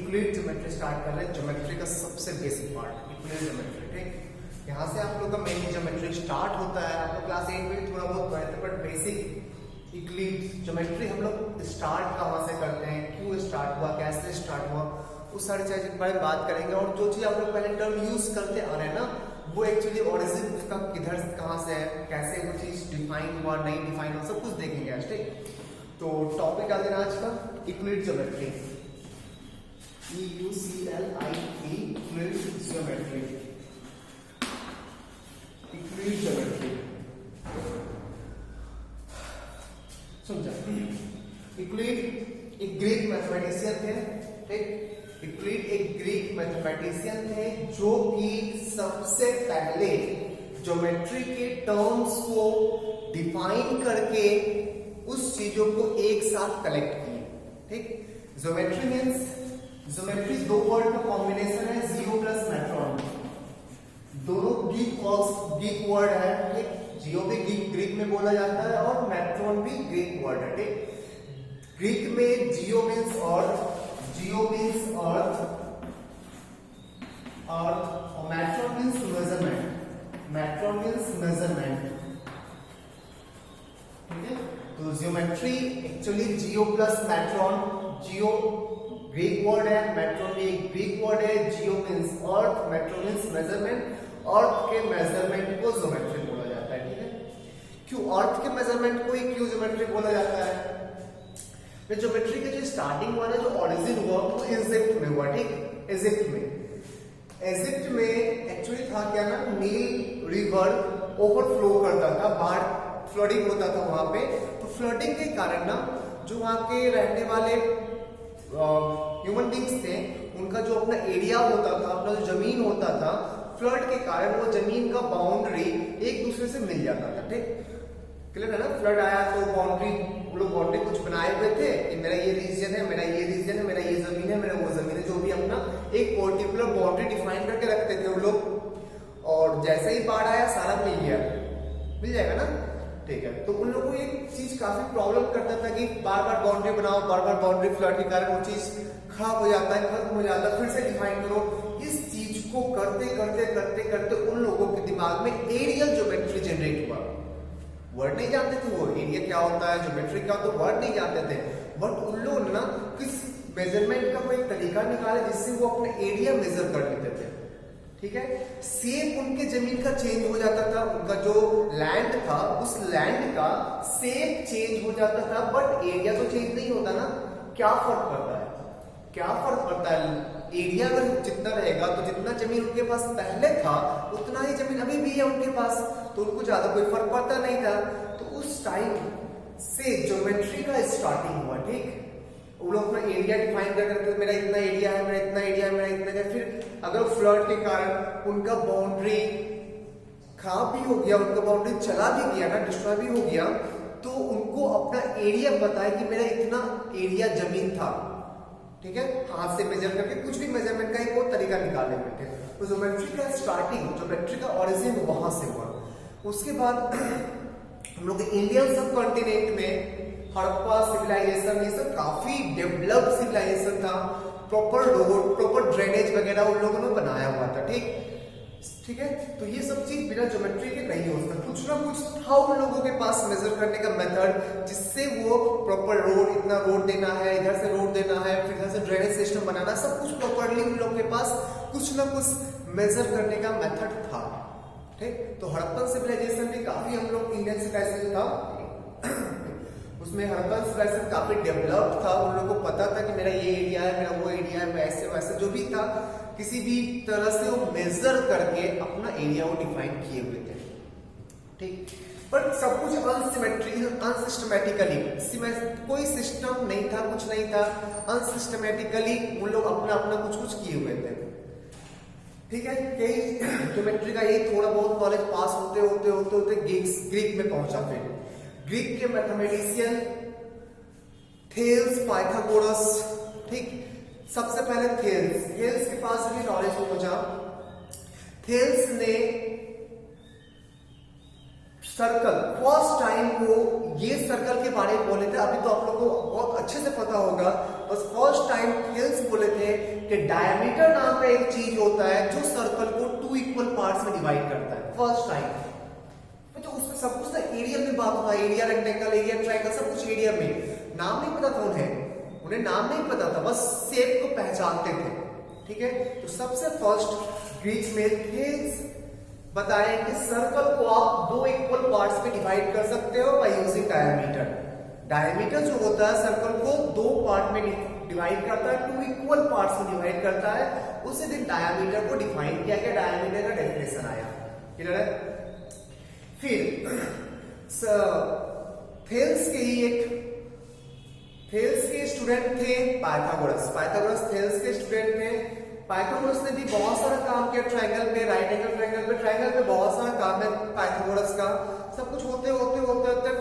Euclid geometry start कर रहे हैं। ज्योमेट्री का सबसे बेसिक पार्ट यूक्लिड ज्योमेट्री। ठीक, यहाँ से आप लोग का मेनली ज्योमेट्री स्टार्ट होता है। आप लोग क्लास 8 में थोड़ा बहुत पढ़े थे, बट बेसिक यूक्लिड ज्योमेट्री हम लोग स्टार्ट कहाँ से करते हैं, क्यों स्टार्ट हुआ, कैसे स्टार्ट हुआ, उस सारी चीज़ के बारे में बात करेंगे। और जो चीज़ आप लोग पहले टर्म यूज करते आ रहे हैं ना, वो एक्चुअली ओरिजिन उसका किधर कहाँ से है, कैसे वो चीज़ डिफाइन हुआ, नहीं डिफाइन हुआ, सब कुछ देखेंगे आज। ठीक, तो टॉपिक आ देना आज का Euclid geometry, EUCLID Euclid geometry. Euclid geometry समझा? यूक्लिड एक ग्रीक मैथमेटिशियन थे। ठीक, यूक्लिड एक ग्रीक मैथमेटिशियन थे जो कि सबसे पहले ज्योमेट्री के टर्म्स को डिफाइन करके उस चीजों को एक साथ कलेक्ट किए। ठीक, ज्योमेट्री मींस, ज्योमेट्री दो वर्ड का कॉम्बिनेशन है, जियो प्लस मैट्रॉन। दोनों ग्रीक वर्ड है। ठीक, जियो भी ग्रीक में बोला जाता है और मैट्रॉन भी ग्रीक वर्ड है। ठीक, ग्रीक में जियो मींस अर्थ, जियो मींस अर्थ, और matron means measurement, matron means measurement. ठीक है, तो ज्योमेट्री एक्चुअली जियो प्लस मैट्रॉन, जियो ग्रीक वर्ड है, मैट्रॉन भी एक ग्रीक वर्ड है। जियो मींस अर्थ, मैट्रॉन मींस मेजरमेंट। अर्थ के मेजरमेंट को ज्योमेट्री बोला जाता है। ठीक है, क्यों अर्थ के मेजरमेंट को ही क्यों ज्योमेट्री बोला जाता है? ज्योमेट्री के जो स्टार्टिंग हुआ ना, जो ओरिजिन हुआ वो इजिप्ट में हुआ। ठीक, इजिप्ट में, इजिप्ट में एक्चुअली था क्या ना, नील रिवर ओवरफ्लो करता था, बाढ़ फ्लडिंग होता था वहां पे। तो फ्लडिंग के कारण ना जो वहां के रहने वाले ह्यूमन बींग्स थे, उनका जो अपना एरिया होता था, अपना जो जमीन होता था, फ्लड के कारण वो जमीन का बाउंड्री एक दूसरे से मिल जाता था। ठीक, क्लियर है ना? फ्लड आया तो बाउंड्री, वो लोग बाउंड्री कुछ बनाए हुए थे कि मेरा ये रीजन है, मेरा ये रीजन है, मेरा ये जमीन है, मेरा वो जमीन है, जो भी अपना एक पर्टिकुलर बाउंड्री डिफाइन करके रखते थे वो लोग। और जैसे ही बाढ़ आया सारा मिल गया, मिल जाएगा ना। ठीक है, तो उन लोगों को एक चीज काफी प्रॉब्लम करता था कि बार बार बाउंड्री बनाओ, बार बार बाउंड्री फ्लड के कारण वो चीज खराब हो जाता है, खत्म हो जाता है, फिर से डिफाइन करो। इस चीज को करते करते करते करते उन लोगों के दिमाग में एरियल ज्योमेट्री जनरेट हुआ। वर्ड नहीं जानते थे वो, एरिया क्या होता है, ज्योमेट्री क्या होता है, वर्ड नहीं जानते थे। बट उन लोगों ने ना किस मेजरमेंट का कोई तरीका निकाला जिससे वो अपने एरिया मेजर कर लेते थे। ठीक है, सेप उनके जमीन का चेंज हो जाता था, उनका जो लैंड था उस लैंड का सेप चेंज हो जाता था, बट एरिया तो चेंज नहीं होता ना। क्या फर्क पड़ता है, क्या फर्क पड़ता है? एरिया अगर जितना रहेगा तो जितना जमीन उनके पास पहले था उतना ही जमीन अभी भी है उनके पास, तो उनको ज्यादा कोई फर्क पड़ता नहीं था। तो उस टाइम से ज्योमेट्री का स्टार्टिंग हुआ। ठीक, वो लोग अपना एरिया डिफाइन करते थे, मेरा इतना एरिया है, मेरा इतना एरिया है, मेरा इतना है। फिर अगर फ्लड के कारण उनका बाउंड्री खराब भी हो गया, उनका बाउंड्री चला भी गया ना, डिस्ट्रॉय भी हो गया, तो उनको अपना एरिया बताया कि मेरा इतना एरिया जमीन था। ठीक है, हाथ से मेजर करके कुछ भी मेजरमेंट का एक और तरीका निकालने में थे। तो ज्योमेट्री का स्टार्टिंग, ज्योमेट्री का ओरिजिन वहां से हुआ। उसके बाद हम लोग इंडियन सब कॉन्टिनेंट में हड़प्पा सिविलाइजेशन, ये सब काफी डेवलप्ड सिविलाइजेशन था। प्रॉपर रोड, प्रॉपर ड्रेनेज वगैरह उन लोगों ने बनाया हुआ था। ठीक है, तो ये सब चीज बिना ज्योमेट्री के नहीं हो सकता। कुछ ना कुछ था उन लोगों के पास मेजर करने का मेथड, जिससे वो प्रॉपर रोड, इतना रोड देना है, इधर से रोड देना है, फिर इधर से ड्रेनेज सिस्टम बनाना, सब कुछ प्रॉपरली उन लोगों के पास कुछ ना कुछ मेजर करने का मेथड था। ठीक, तो हड़प्पन सिविलाइजेशन भी काफी हम लोग इंडियन सिविलाइजेशन था उसमें हड़प्पन सिविलाइजेशन काफी डेवलप्ड था। उन लोगों को पता था कि मेरा ये एरिया है, मेरा वो एरिया है, वैसे वैसे जो भी था, किसी भी तरह से वो मेजर करके अपना एरिया को डिफाइन किए हुए थे। ठीक, बट सब कुछ अनसिस्टमेटिकली, कोई सिस्टम नहीं था, कुछ नहीं था, अनसिस्टमेटिकली उन लोग अपना अपना कुछ कुछ किए हुए थे। ठीक है, कई ज्योमेट्री का ये थोड़ा बहुत नॉलेज पास होते होते होते होते ग्रीक में पहुंचा। फिर ग्रीक के मैथमेटिशियन थेल्स, पाइथागोरस। ठीक, सबसे पहले थेल्स के पास भी नॉलेज पहुंचा। थेल्स ने सर्कल फर्स्ट टाइम वो ये सर्कल के बारे में बोले थे, अभी तो आप लोगों को बहुत अच्छे से पता होगा, बस फर्स्ट टाइम थेल्स बोले थे कि डायमीटर नाम का एक चीज होता है जो सर्कल को 2 इक्वल पार्ट्स में डिवाइड करता है फर्स्ट टाइम। तो उसमें सब कुछ ना एरिया में बात होता है, एरिया रेक्टेंगल, एरिया ट्रायंगल, सब कुछ एरिया में। नाम नहीं पता था उन्हें नाम नहीं पता था, बस शेप को पहचानते थे, ठीक है। तो सबसे फर्स्ट ग्रीक में थेल्स बताएं कि सर्कल को आप 2 इक्वल पार्ट्स में डिवाइड कर सकते हो बाय यूजिंग डायमीटर। डायमीटर जो होता है सर्कल को 2 पार्ट में डिवाइड करता है, 2 इक्वल पार्ट्स में डिवाइड करता है। उसी दिन डायमीटर को डिफाइन किया गया, डायमीटर का डेफिनेशन आया, क्लियर है। फिर थेल्स के स्टूडेंट थे पाइथागोरस थेल्स के स्टूडेंट थे। पाइथागोरस ने भी बहुत सारा काम किया ट्रायंगल पे, राइट एंगल ट्रायंगल पे बहुत सारा काम है पाइथागोरस का। सब कुछ होते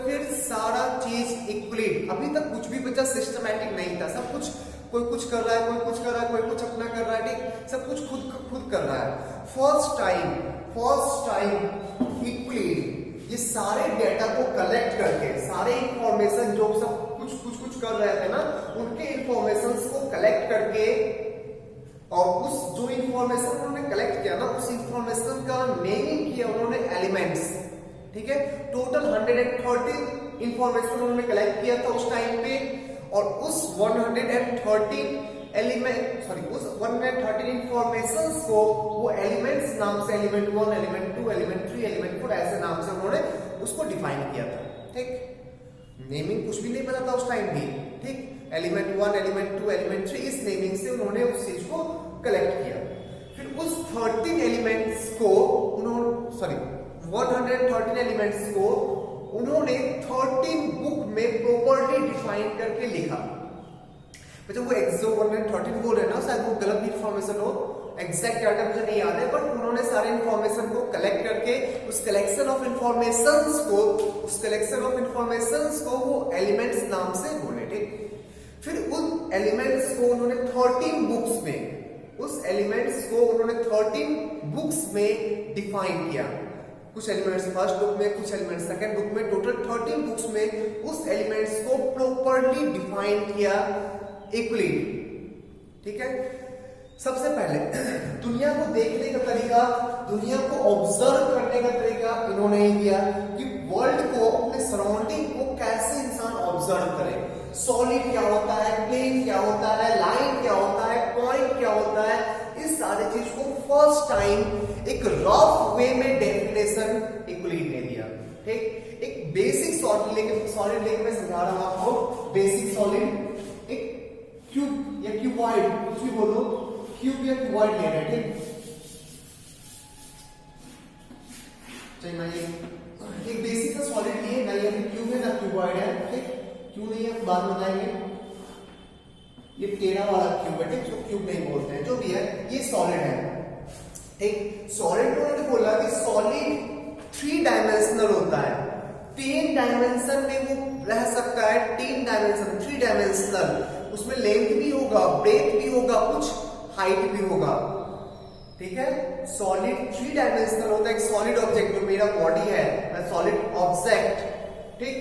फिर सारा चीज इक्वलिट, अभी तक कुछ भी बच्चा सिस्टमैटिक नहीं था, सब कुछ कोई कुछ कर रहा है, कोई कुछ कर रहा है, कोई कुछ अपना कर रहा है, ठीक, सब कुछ खुद कर रहा है। फर्स्ट टाइम इक्वलिट ये सारे डेटा को कलेक्ट करके, सारे इंफॉर्मेशन जो सब कुछ कर रहे थे ना, उनके इंफॉर्मेशंस को कलेक्ट करके, और उस जो इंफॉर्मेशन उन्होंने कलेक्ट किया ना, उस इंफॉर्मेशन का नेमिंग किया उन्होंने एलिमेंट्स, ठीक है। टोटल 130 इंफॉर्मेशन उन्होंने कलेक्ट किया था उस टाइम पे, और उस 113 इंफॉर्मेशंस को वो एलिमेंट्स नाम से, एलिमेंट 1, एलिमेंट 2, एलिमेंट 3, एलिमेंट 4 ऐसे नाम से उन्होंने उसको डिफाइन किया था, ठीक। नेमिंग कुछ भी नहीं पता था उस टाइम भी, ठीक। एलिमेंट 1, एलिमेंट 2, एलिमेंट 3 इस नेमिंग से उन्होंने उस चीज को कलेक्ट किया। फिर उस 13 एलिमेंट्स को उन्होंने 113 एलिमेंट्स को उन्होंने 13 बुक में प्रॉपर्ली डिफाइन करके लिखा। मतलब वो एक्सो 113 बोल रहे हैं ना, शायद वो गलत इंफॉर्मेशन हो, एग्जैक्ट डाटा मुझे नहीं याद है, बट उन्होंने सारे इंफॉर्मेशन को कलेक्ट करके उस कलेक्शन ऑफ इंफॉर्मेशंस को वो एलिमेंट्स नाम से बोले, ठीक। फिर उन एलिमेंट्स को उन्होंने 13 बुक्स में, उस एलिमेंट्स को उन्होंने 13 बुक्स में डिफाइन किया। कुछ एलिमेंट्स फर्स्ट बुक में, कुछ एलिमेंट्स सेकंड बुक में, टोटल 13 बुक्स में उस एलिमेंट्स को प्रॉपर्ली डिफाइन किया इक्वलिट, ठीक है। सबसे पहले दुनिया को देखने का तरीका, दुनिया को ऑब्जर्व करने का तरीका इन्होंने ये किया कि वर्ल्ड को, अपने सराउंडिंग को कैसे इंसान ऑब्जर्व करे। सॉलिड क्या होता है, प्लेन क्या होता है, लाइन क्या होता है, पॉइंट क्या होता है, इस सारी चीज को फर्स्ट टाइम एक रफ वे में डेफिनेशन इक्वलिट ने दिया, ठीक। एक बेसिक सॉलिड लेके मैं समझा रहा हूं आपको। बेसिक सॉलिड एक क्यूब या क्यूबॉइड, कुछ भी बोलो, क्यूब या क्यूबॉइड ले रहे हैं, ठीक। चलिए एक बेसिक का सॉलिड लिए, ना ये क्यूब है ना क्यूबॉइड है, ठीक। क्यों नहीं है बाद में बताएंगे। ये टेढ़ा वाला क्यूब है, ठीक, जो क्यूब नहीं बोलते हैं, जो भी है ये सॉलिड है, ठीक। सॉलिड को उन्होंने बोला कि सॉलिड 3 डायमेंशनल होता है, 3 डायमेंशन में वो रह सकता है, 3 डायमेंशनल, उसमें लेंथ भी होगा, ब्रेथ भी होगा, कुछ हाइट भी होगा, ठीक है। सॉलिड 3 डायमेंशनल होता है। एक सॉलिड ऑब्जेक्ट जो मेरा बॉडी है, सॉलिड ऑब्जेक्ट, ठीक,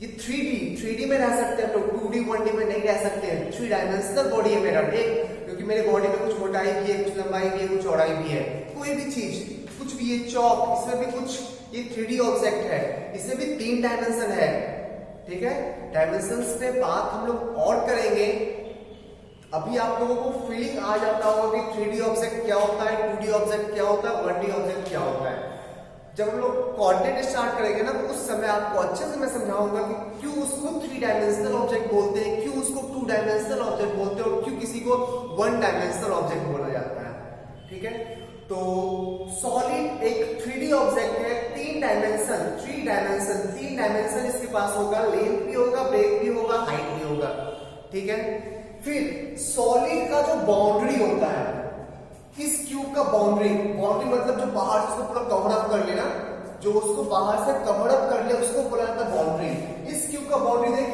ये 3D में रह सकते हैं हम लोग, 2D 1D में नहीं रह सकते हैं। 3 डायमेंशनल बॉडी है मेरा, ठीक, क्योंकि मेरे बॉडी में कुछ मोटाई भी है, कुछ लंबाई भी है, कुछ चौड़ाई भी है, कोई भी चीज, कुछ भी, ये चौक, इसमें भी कुछ, ये 3D ऑब्जेक्ट है, इसमें भी 3 डायमेंशन है, ठीक है। डायमेंशंस पे बात हम लोग और करेंगे। अभी आप लोगों को फीलिंग आ जाता होगा कि 3D ऑब्जेक्ट क्या होता है, 2D ऑब्जेक्ट क्या होता है, 1D ऑब्जेक्ट क्या होता है। जब हम लोग कोऑर्डिनेट स्टार्ट करेंगे ना, तो उस समय आपको अच्छे से मैं समझाऊंगा कि क्यों उसको 3 डायमेंशनल ऑब्जेक्ट बोलते हैं, क्यों उसको 2 डायमेंशनल ऑब्जेक्ट बोलते हैं, और क्यों किसी को 1 डायमेंशनल ऑब्जेक्ट बोला जाता है, ठीक है। तो सॉलिड एक 3D ऑब्जेक्ट है, 3 डायमेंशन इसके पास होगा, लेंथ भी होगा, ब्रेथ भी होगा, हाइट भी होगा, ठीक है। फिर सॉलिड का जो बाउंड्री होता है, इस क्यूब का बाउंड्री मतलब जो बाहर से उसको पूरा कवर अप कर लेना, जो उसको बाहर से कवर अप कर ले उसको बोला जाता है बाउंड्री। इस क्यूब का बाउंड्री देख,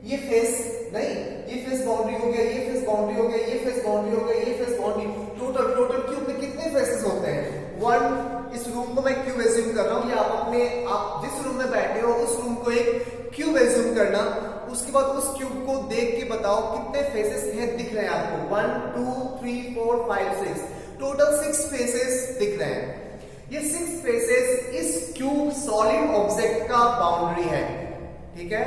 ये फेस नहीं, ये फेस बाउंड्री हो गया, ये फेस बाउंड्री हो गया, ये फेस बाउंड्री हो गया, ये फेस बाउंड्री, टोटल क्यूब में कितने फेसेस होते हैं? 1। इस रूम को मैं क्यूब एज्यूम कर रहा हूं, या आप अपने आप जिस रूम में बैठे हो उस रूम को एक क्यूब एज्यूम करना, उसके बाद उस क्यूब को देख के बताओ कितने फेसेस हैं दिख रहे हैं आपको। 1 2 3 4 5 6, टोटल 6 फेसेस दिख रहे हैं। ये 6 फेसेस इस क्यूब सॉलिड ऑब्जेक्ट का बाउंड्री है, ठीक है,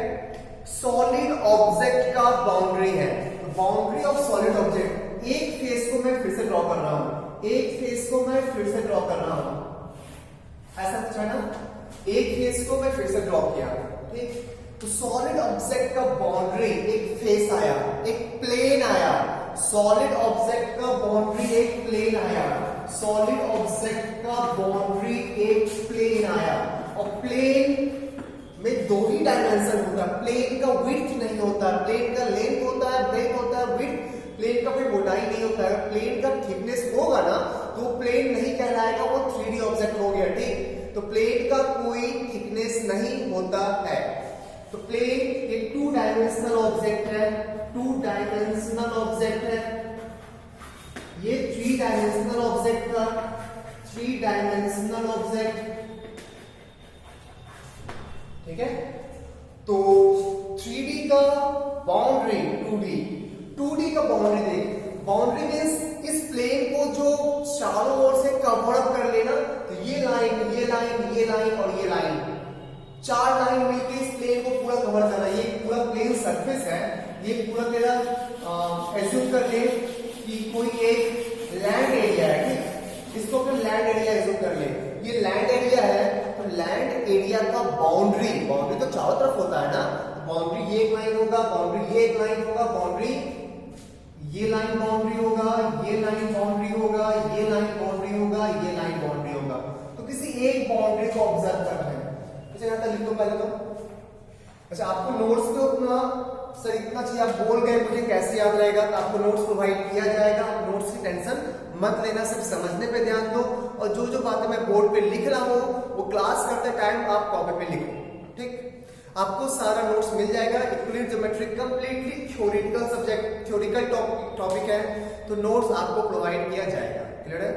सॉलिड ऑब्जेक्ट का बाउंड्री है। बाउंड्री ऑफ सॉलिड ऑब्जेक्ट, एक फेस को मैं फिर से ड्रॉ कर रहा हूं, एक फेस को मैं फिर से ड्रॉ कर रहा हूं, ऐसा कुछ है ना, एक फेस को मैं फिर से ड्रॉ किया, ठीक। तो सॉलिड ऑब्जेक्ट का बाउंड्री, एक फेस आया, एक प्लेन आया, सॉलिड ऑब्जेक्ट का बाउंड्री एक प्लेन आया, सॉलिड ऑब्जेक्ट का बाउंड्री एक प्लेन आया। और प्लेन में दो ही डायमेंशन होता है, प्लेन का विड्थ नहीं होता, प्लेन का लेंथ होता है, ब्रेथ होता है, विड्थ, प्लेन का कोई मोटाई नहीं होता है। प्लेन का थिकनेस होगा ना तो प्लेन नहीं कहलाएगा, वो 3D ऑब्जेक्ट हो गया, ठीक। तो प्लेन का कोई थिकनेस नहीं होता है। तो प्लेन एक 2 डायमेंशनल ऑब्जेक्ट है, 2 डायमेंशनल ऑब्जेक्ट है, ये 3 डायमेंशनल ऑब्जेक्ट था, 3 डायमेंशनल ऑब्जेक्ट, ठीक है। तो 3D का बाउंड्री 2D का बाउंड्री देख, बाउंड्री मींस इस प्लेन को जो चारों ओर से कवर अप कर लेना, तो ये लाइन, ये लाइन, ये लाइन और ये लाइन, 4 लाइन मिलकर इस प्लेन को पूरा कवर करना। ये पूरा प्लेन सरफेस है, ये पूरा तेरा एज्यूम कर ले कि कोई एक लैंड एरिया है, ठीक, इसको अपने लैंड एरिया एज्यूम कर ले, ये लैंड एरिया है। तो लैंड एरिया का बाउंड्री तो चारों तरफ होता है ना, बाउंड्री ये एक लाइन होगा, बाउंड्री ये एक लाइन होगा, बाउंड्री ये लाइन बाउंड्री होगा, ये लाइन बाउंड्री होगा, ये लाइन बाउंड्री होगा, ये लाइन बाउंड्री होगा। तो किसी एक बाउंड्री को ऑब्जर्व करना है। अच्छा यहाँ तक लिख दो पहले तो। अच्छा आपको नोट्स पे उतना सर इतना चाहिए, आप बोल गए मुझे कैसे याद रहेगा, तो आपको नोट्स प्रोवाइड किया जाएगा, नोट्स की टेंशन मत लेना, सिर्फ समझने पे ध्यान दो। और जो जो बातें मैं बोर्ड पे लिख रहा हूँ वो क्लास करते टाइम आप कॉपी पे लिखो, ठीक। आपको सारा नोट्स मिल जाएगा। Euclid geometry completely theoretical subject, theoretical topic है, तो नोट्स आपको प्रोवाइड किया जाएगा, क्लियर है।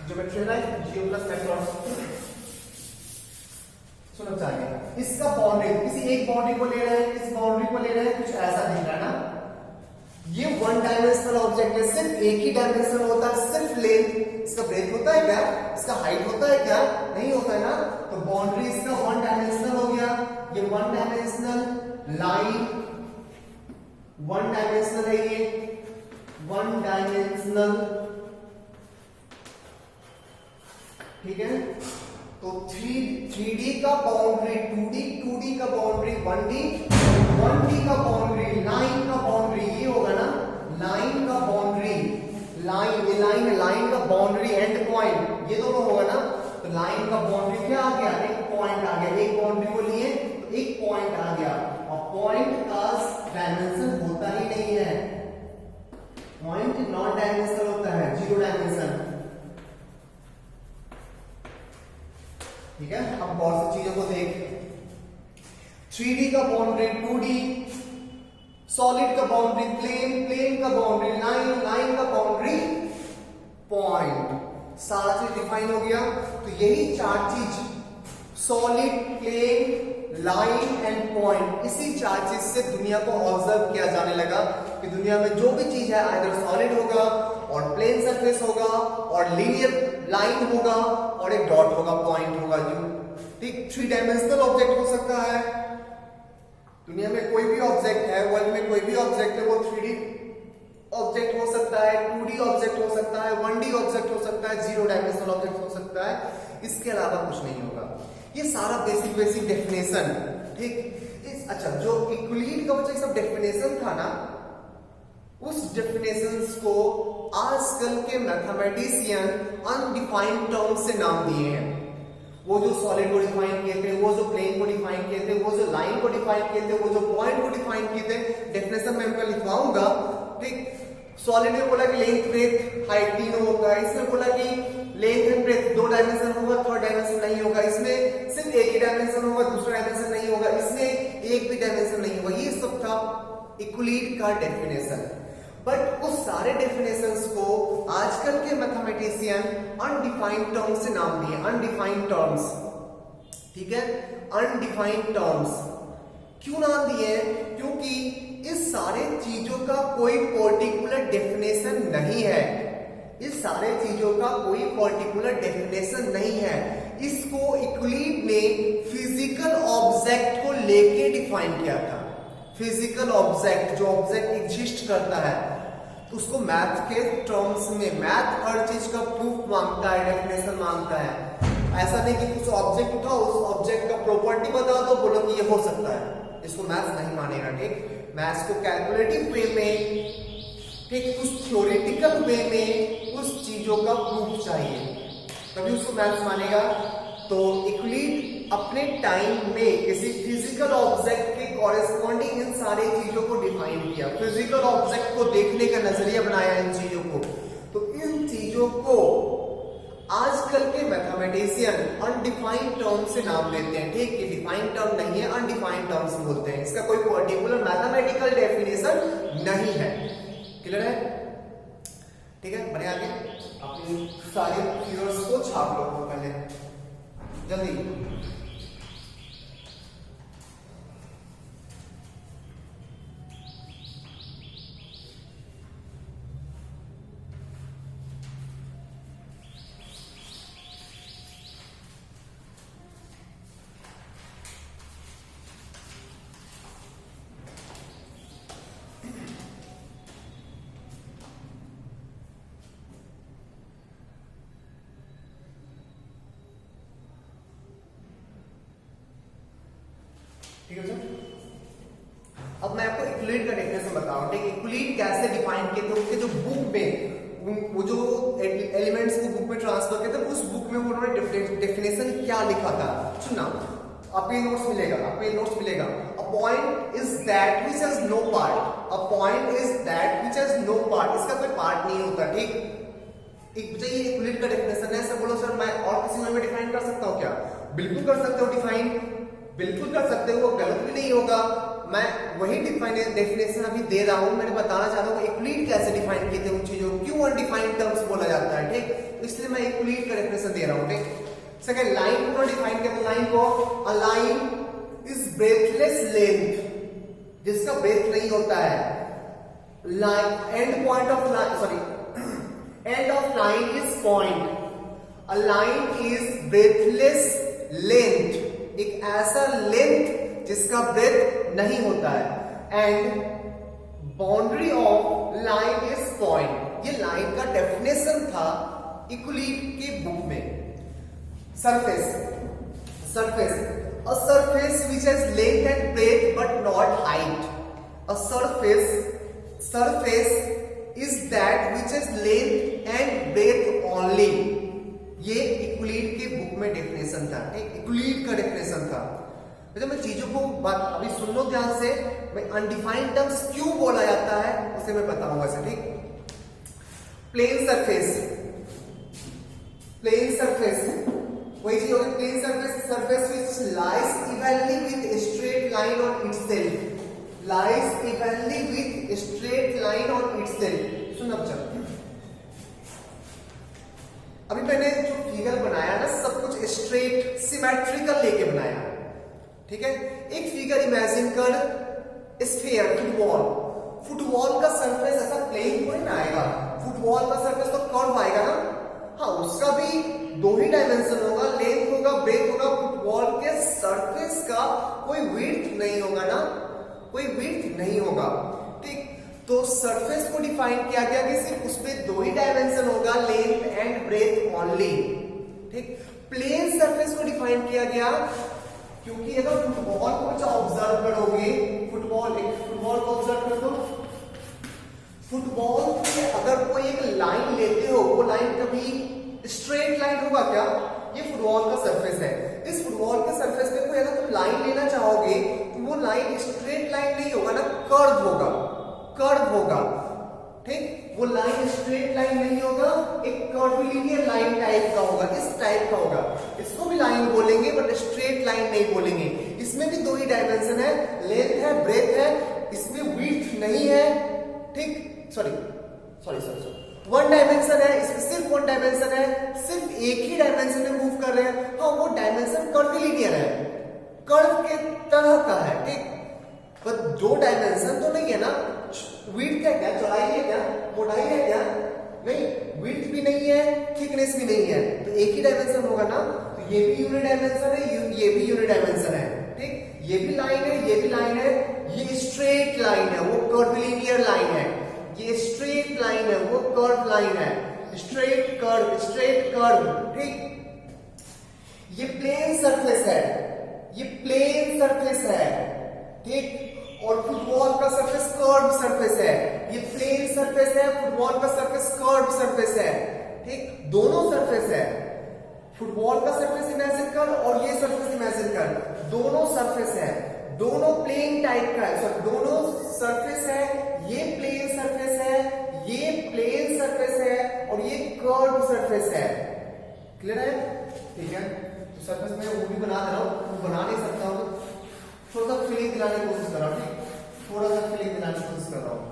ज्योमेट्री लाइक जियो प्लस मेथड सुनो चाहिए। इसका बाउंड्री किसी एक बाउंड्री को ले रहे हैं, इस बाउंड्री को ले रहे हैं, कुछ ऐसा दिख रहा है ना, ये 1 डायमेंशनल ऑब्जेक्ट है, सिर्फ एक ही डायमेंशन होता है, सिर्फ लेंथ। इसका ब्रेथ होता है क्या, इसका हाइट होता है क्या, नहीं होता है ना। तो बाउंड्री इसका 1 डायमेंशनल हो गया, ये 1 डायमेंशनल लाइन, 1 डायमेंशनल है, ये 1 डायमेंशनल, ठीक है। तो 3D का बाउंड्री 2D का बाउंड्री 1D का बाउंड्री, लाइन का बाउंड्री ये होगा ना, लाइन का बाउंड्री, लाइन, ये लाइन का बाउंड्री एंड पॉइंट, ये दोनों होगा ना। तो लाइन का बाउंड्री क्या आ गया, एक पॉइंट आ गया, एक बाउंड्री को लिए तो एक पॉइंट आ गया। और पॉइंट का डायमेंशन होता ही नहीं है, पॉइंट नॉन डायमेंशनल होता है, 0 डायमेंशन, ठीक है। अब बहुत सी चीजों को देख, 3D का बाउंड्री 2D, सॉलिड का बाउंड्री प्लेन, प्लेन का बाउंड्री लाइन, लाइन का बाउंड्री पॉइंट, सारा चीज डिफाइन हो गया। तो यही 4 चीज, solid, plane, line and point, इसी 4 चीज से दुनिया को ऑब्जर्व किया जाने लगा कि दुनिया में जो भी चीज है आइदर सॉलिड होगा और प्लेन सरफेस होगा और लीनियर लाइन होगा और एक डॉट होगा, पॉइंट होगा, जो ठीक 3 डायमेंशनल ऑब्जेक्ट हो सकता है। दुनिया में कोई भी ऑब्जेक्ट है, वर्ल्ड में कोई भी ऑब्जेक्ट है, वो 3D ऑब्जेक्ट हो सकता है, 2D ऑब्जेक्ट हो सकता है, 1D ऑब्जेक्ट हो सकता है, 0 डायमेंशनल ऑब्जेक्ट हो सकता है, इसके अलावा कुछ नहीं होगा। ये सारा बेसिक डेफिनेशन, ठीक। अच्छा जो यूक्लिड का बच्चा सब डेफिनेशन था ना, उस डेफिनेशंस को आजकल के मैथमेटिशियन अनडिफाइंड टर्म से नाम दिए हैं। वो जो सॉलिड को डिफाइन किए थे, वो जो प्लेन को डिफाइन किए थे, वो जो लाइन को डिफाइन किए थे, वो जो पॉइंट को डिफाइन किए थे, डेफिनेशन में मैं लिखवाऊंगा, ठीक। सॉलिड में बोला कि लेंथ, ब्रेथ, हाइट तीनों होगा, इसमें बोला कि लेंथ एंड ब्रेथ 2 डायमेंशन होगा, 3rd डायमेंशन नहीं होगा, इसमें सिर्फ एक ही डायमेंशन होगा, दूसरा डायमेंशन नहीं होगा, इसमें एक भी डायमेंशन नहीं होगा। ये सब था यूक्लिड का डेफिनेशन। बट उस सारे डेफिनेशंस को आजकल के मैथमेटिशियन अनडिफाइंड टर्म्स से नाम दिए, अनडिफाइंड टर्म्स, ठीक है, अनडिफाइंड टर्म्स क्यों नाम दिए? क्योंकि इस सारे चीजों का कोई पर्टिकुलर डेफिनेशन नहीं है, इस सारे चीजों का कोई पर्टिकुलर डेफिनेशन नहीं है। इसको यूक्लिड ने फिजिकल ऑब्जेक्ट को लेके डिफाइन किया था। फिजिकल ऑब्जेक्ट, जो ऑब्जेक्ट एग्जिस्ट करता है, तो उसको मैथ के टर्म्स में, मैथ हर चीज का प्रूफ मांगता है, डेफिनेशन मांगता है। ऐसा नहीं कि कुछ ऑब्जेक्ट उठाओ, उस ऑब्जेक्ट का प्रॉपर्टी बता दो, बोलो कि ये हो सकता है, इसको मैथ्स नहीं मानेगा। ठीक, मैथ्स को कैलकुलेटिव वे में, ठीक, उस थ्योरेटिकल वे में उस चीजों का प्रूफ चाहिए, तभी उसको मैथ्स मानेगा। तो यूक्लिड अपने टाइम में किसी फिजिकल ऑब्जेक्ट के कॉरेस्पॉन्डिंग इन सारी चीजों को डिफाइन किया, फिजिकल ऑब्जेक्ट को देखने का नजरिया बनाया इन चीजों को। तो इन चीजों को आजकल के मैथमेटिशियन अनडिफाइंड टर्म से नाम देते हैं। ठीक, ये डिफाइंड टर्म नहीं है, अनडिफाइंड टर्म से बोलते हैं, इसका कोई पर्टिकुलर मैथमेटिकल डेफिनेशन नहीं है। क्लियर है? ठीक है, बढ़िया। आगे अपनी सारी फिगर्स को छाप लो पहले जल्दी। ठीक है सर, अब मैं आपको यूक्लिड का डेफिनेशन बताऊं। ठीक, यूक्लिड कैसे डिफाइन किए थे, उनके जो बुक में, वो जो एलिमेंट्स को बुक में ट्रांसफर किए थे, उस बुक में उन्होंने डेफिनेशन क्या लिखा था सुनना। आपके नोट्स मिलेगा, आपके नोट्स मिलेगा। A point is that which has no part, a point is that which has no part, इसका कोई पार्ट नहीं होता। ठीक, एक चाहिए यूक्लिड का डेफिनेशन है। ऐसा बोलो सर मैं और किसी में डिफाइन कर सकता हूं क्या? बिल्कुल कर सकते हो डिफाइन, बिल्कुल कर सकते हो, वो गलत भी नहीं होगा। मैं वही डेफिनेशन अभी दे रहा हूं, मैंने बताना चाह रहा हूं यूक्लिड कैसे डिफाइन किए थे उन चीजों को, क्यों अनडिफाइंड टर्म्स बोला जाता है। ठीक, इसलिए मैं यूक्लिड का डेफिनेशन दे रहा हूं। ठीक, सेकंड, लाइन को डिफाइन किया, लाइन को, a line is breathless length, जिसका ब्रेथ नहीं होता है। Line, and point of line, sorry, end of line is point, a line is breathless length, एक ऐसा लेंथ जिसका ब्रेथ नहीं होता है। And boundary of line is point, ये लाइन का डेफिनेशन था यूक्लिड के बुक में। Surface, surface, a surface which has length and breadth but not height, a surface, surface is that which has length and breadth only, ये Euclid के book में definition था। ठीक, यूक्लिड का डेफिनेशन था। जब मैं चीजों को बात अभी सुन लो ध्यान से, मैं अनडिफाइंड टर्म्स क्यों बोला जाता है उसे मैं बताऊंगा। ठीक, प्लेन सरफेस, प्लेन सरफेस वही चीज होगी, plane surface, surface which lies evenly with straight line on itself, lies evenly with straight line on itself. सुन अब चल, अभी मैंने जो फिगर बनाया ना, सब कुछ स्ट्रेट सिमेट्रिकल लेके बनाया। ठीक है, एक फिगर इमेजिन कर, स्फीयर, फुटबॉल, फुटबॉल का सरफेस ऐसा प्लेन थोड़ी ना आएगा, फुटबॉल का सरफेस तो कर्व आएगा ना। हाँ, उसका भी दो ही डायमेंशन होगा, लेंथ होगा, ब्रेथ होगा। फुटबॉल के सरफेस का कोई विड्थ नहीं होगा ना, कोई विड्थ नहीं होगा। ठीक, तो सरफेस को डिफाइन किया गया कि सिर्फ उसमें दो ही डायमेंशन होगा, लेंथ एंड ब्रेथ ओनली। ठीक, प्लेन सरफेस को डिफाइन किया गया क्योंकि अगर फुटबॉल को बच्चा ऑब्जर्व करोगे, फुटबॉल, एक फुटबॉल को ऑब्जर्व कर दो, फुटबॉल से अगर कोई एक लाइन लेते हो, वो लाइन कभी स्ट्रेट लाइन होगा क्या? ये फुटबॉल का सरफेस है, इस फुटबॉल के सरफेस पे कोई अगर तुम लाइन लेना चाहोगे तो वो लाइन स्ट्रेट लाइन नहीं होगा ना, कर्व होगा, कर्व होगा। ठीक, वो लाइन स्ट्रेट लाइन नहीं होगा, एक कर्वीलिनियर लाइन टाइप का होगा, इस टाइप का होगा। इसको भी लाइन बोलेंगे बट स्ट्रेट लाइन नहीं बोलेंगे। इसमें भी दो ही डायमेंशन है, लेंथ है, ब्रेथ है, इसमें विड्थ नहीं है। ठीक, sorry sorry sorry sorry one dimension है, इसमें सिर्फ वन डायमेंशन है, सिर्फ एक ही डायमेंशन में मूव कर रहे हैं। हाँ वो डायमेंशन कर्विलिनियर है, कर्व के तरह का है, ठीक, पर दो डायमेंशन तो नहीं है ना। विड्थ क्या क्या, चौड़ाई है क्या, मोटाई है क्या, नहीं, विड्थ भी नहीं है, थिकनेस भी नहीं है, तो एक ही डायमेंशन होगा ना। तो ये भी यूनिट डायमेंशन है, ये भी यूनिट डायमेंशन है, ठीक, ये भी लाइन है, ये भी लाइन है, ये स्ट्रेट लाइन है, वो कर्विलिनियर लाइन है, ये स्ट्रेट लाइन है, वो कर्व लाइन है, स्ट्रेट कर्व, ठीक। ये प्लेन सरफेस है, ये प्लेन सरफेस है, ठीक, और फुटबॉल का सरफेस कर्व सरफेस है, ये प्लेन सरफेस है, फुटबॉल का सरफेस कर्व सरफेस है, ठीक, दोनों सरफेस है, फुटबॉल का सरफेस इमेजिन कर और ये सरफेस इमेजिन कर, दोनों सरफेस है, दोनों प्लेन टाइप का है, सॉरी दोनों सरफेस है, ये प्लेन सरफेस है, ये प्लेन सरफेस है, और ये कर्व सरफेस है। क्लियर है, ठीक है। तो सरफेस में वो भी बना दे रहा हूं, वो बना नहीं सकता हूं, थोड़ा सा फीलिंग दिलाने की कोशिश कर रहा हूं, ठीक, थोड़ा सा फीलिंग दिलाने की कोशिश कर रहा हूं।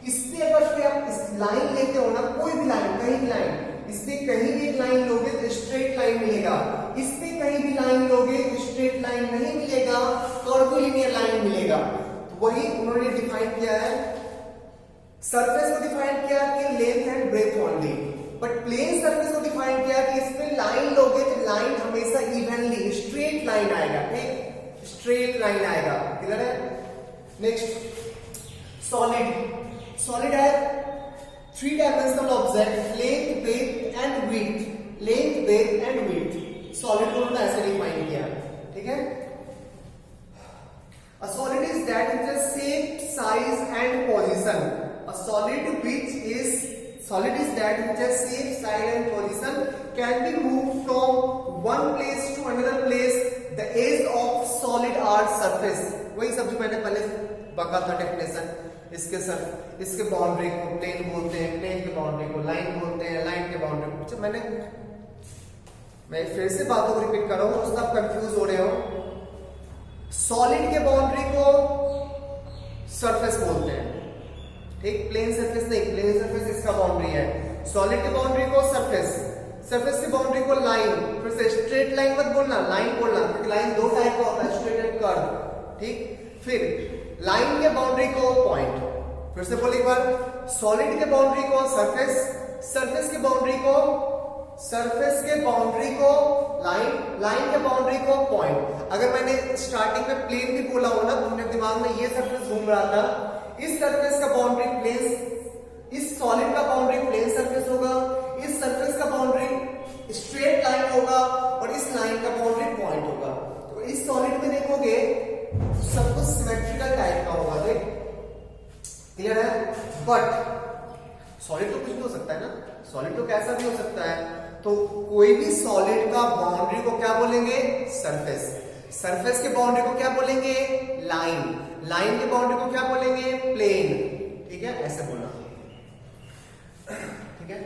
इस पे अगर आप इस लाइन लेते हो ना, कोई भी लाइन, कहीं भी लाइन, इस पे कहीं भी एक लाइन लोगे तो स्ट्रेट लाइन मिलेगा, इस पे कहीं भी लाइन लोगे तो स्ट्रेट लाइन नहीं मिलेगा, कर्विलिनियर लाइन मिलेगा। तो वही उन्होंने डिफाइन किया है, सरफेस को डिफाइन किया कि length and breadth only, but plane surface को डिफाइन किया कि इस पे लाइन लोगे तो लाइन हमेशा इवनली स्ट्रेट लाइन आएगा, ठीक, स्ट्रेट लाइन आएगा। क्लियर है। नेक्स्ट सॉलिड है three dimensional object, length breadth and width, length breadth and width, solid को उन्होंने ऐसे डिफाइन किया, ठीक है। A solid is that which has shape, size and position. A solid is that which has shape, size and position, can be moved from one place to another place. The edge of solid are surface. वही सब जो मैंने पहले बका था definition, इसके boundary को plane बोलते हैं, प्लेन के बाउंड्री को लाइन बोलते हैं, लाइन के बाउंड्री को, अच्छा मैं फिर से बातों को रिपीट कर रहा हूँ, उससे आप कंफ्यूज हो रहे हो। सॉलिड के बाउंड्री को सरफेस बोलते हैं, ठीक, प्लेन सरफेस नहीं, प्लेन सरफेस इसका बाउंड्री है। सॉलिड के बाउंड्री को सरफेस, सरफेस की बाउंड्री को लाइन, फिर से स्ट्रेट लाइन मत बोलना, लाइन बोलना, क्योंकि लाइन दो टाइप का होता है, स्ट्रेट एंड कर्व, ठीक। फिर लाइन के बाउंड्री को पॉइंट, फिर से बोल एक बार, सॉलिड के बाउंड्री को सरफेस, सरफेस के बाउंड्री को लाइन, लाइन के बाउंड्री को पॉइंट। अगर मैंने स्टार्टिंग में प्लेन भी बोला हो ना, तो मेरे दिमाग में ये सरफेस घूम रहा था, इस सरफेस का बाउंड्री प्लेन, इस सॉलिड का बाउंड्री प्लेन सरफेस होगा, इस सरफेस का बाउंड्री स्ट्रेट लाइन होगा, और इस लाइन का बाउंड्री पॉइंट होगा। तो इस सॉलिड में देखोगे सब कुछ सिमेट्रिकल टाइप का होगा, देख, क्लियर है। बट सॉलिड तो कुछ भी हो सकता है ना, सॉलिड तो कैसा भी हो सकता है, तो कोई भी सॉलिड का बाउंड्री को क्या बोलेंगे, सरफेस, सरफेस के बाउंड्री को क्या बोलेंगे, लाइन, लाइन के बाउंड्री को क्या बोलेंगे, प्लेन, ठीक है, ऐसे बोलना, ठीक है।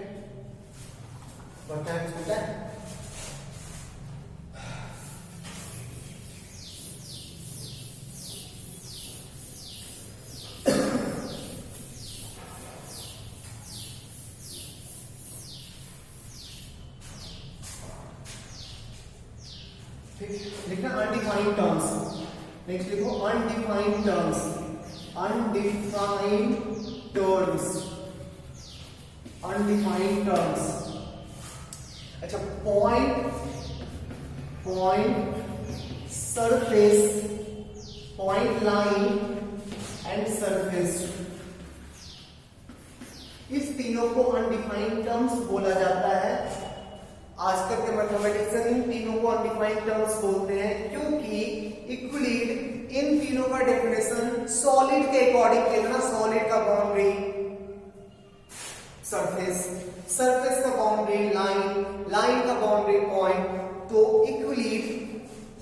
लिखना अनडिफाइंड टर्म्स, नेक्स्ट लिखो undefined terms, undefined terms, undefined terms. अच्छा, point, surface, point line and surface, इस तीनों को अनडिफाइंड टर्म्स बोला जाता है। आजकल के मैथमेटिशियन इन तीनों को अनडिफाइंड टर्म्स बोलते हैं, क्योंकि इक्विलिड इन तीनों का डेफिनेशन सॉलिड के अकॉर्डिंग लेना, सॉलिड का बाउंड्री सरफेस, सरफेस का बाउंड्री लाइन, लाइन का बाउंड्री पॉइंट। तो इक्विलिड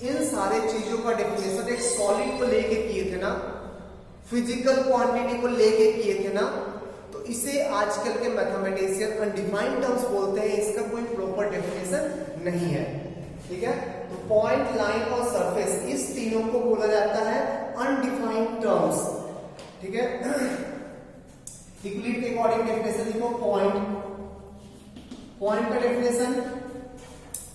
इन सारे चीजों का डेफिनेशन एक सॉलिड को लेके किए थे ना, फिजिकल क्वांटिटी को लेके किए थे ना, तो इसे आजकल के मैथमेटिशियन अनडिफाइंड टर्म्स बोलते हैं, इसका कोई प्रॉपर डेफिनेशन नहीं है, ठीक है। तो पॉइंट, लाइन और सरफेस, इस तीनों को बोला जाता है अनडिफाइंड टर्म्स, ठीक है। इक्विलिड के अकॉर्डिंग डेफिनेशन लिखो, पॉइंट, पॉइंट का डेफिनेशन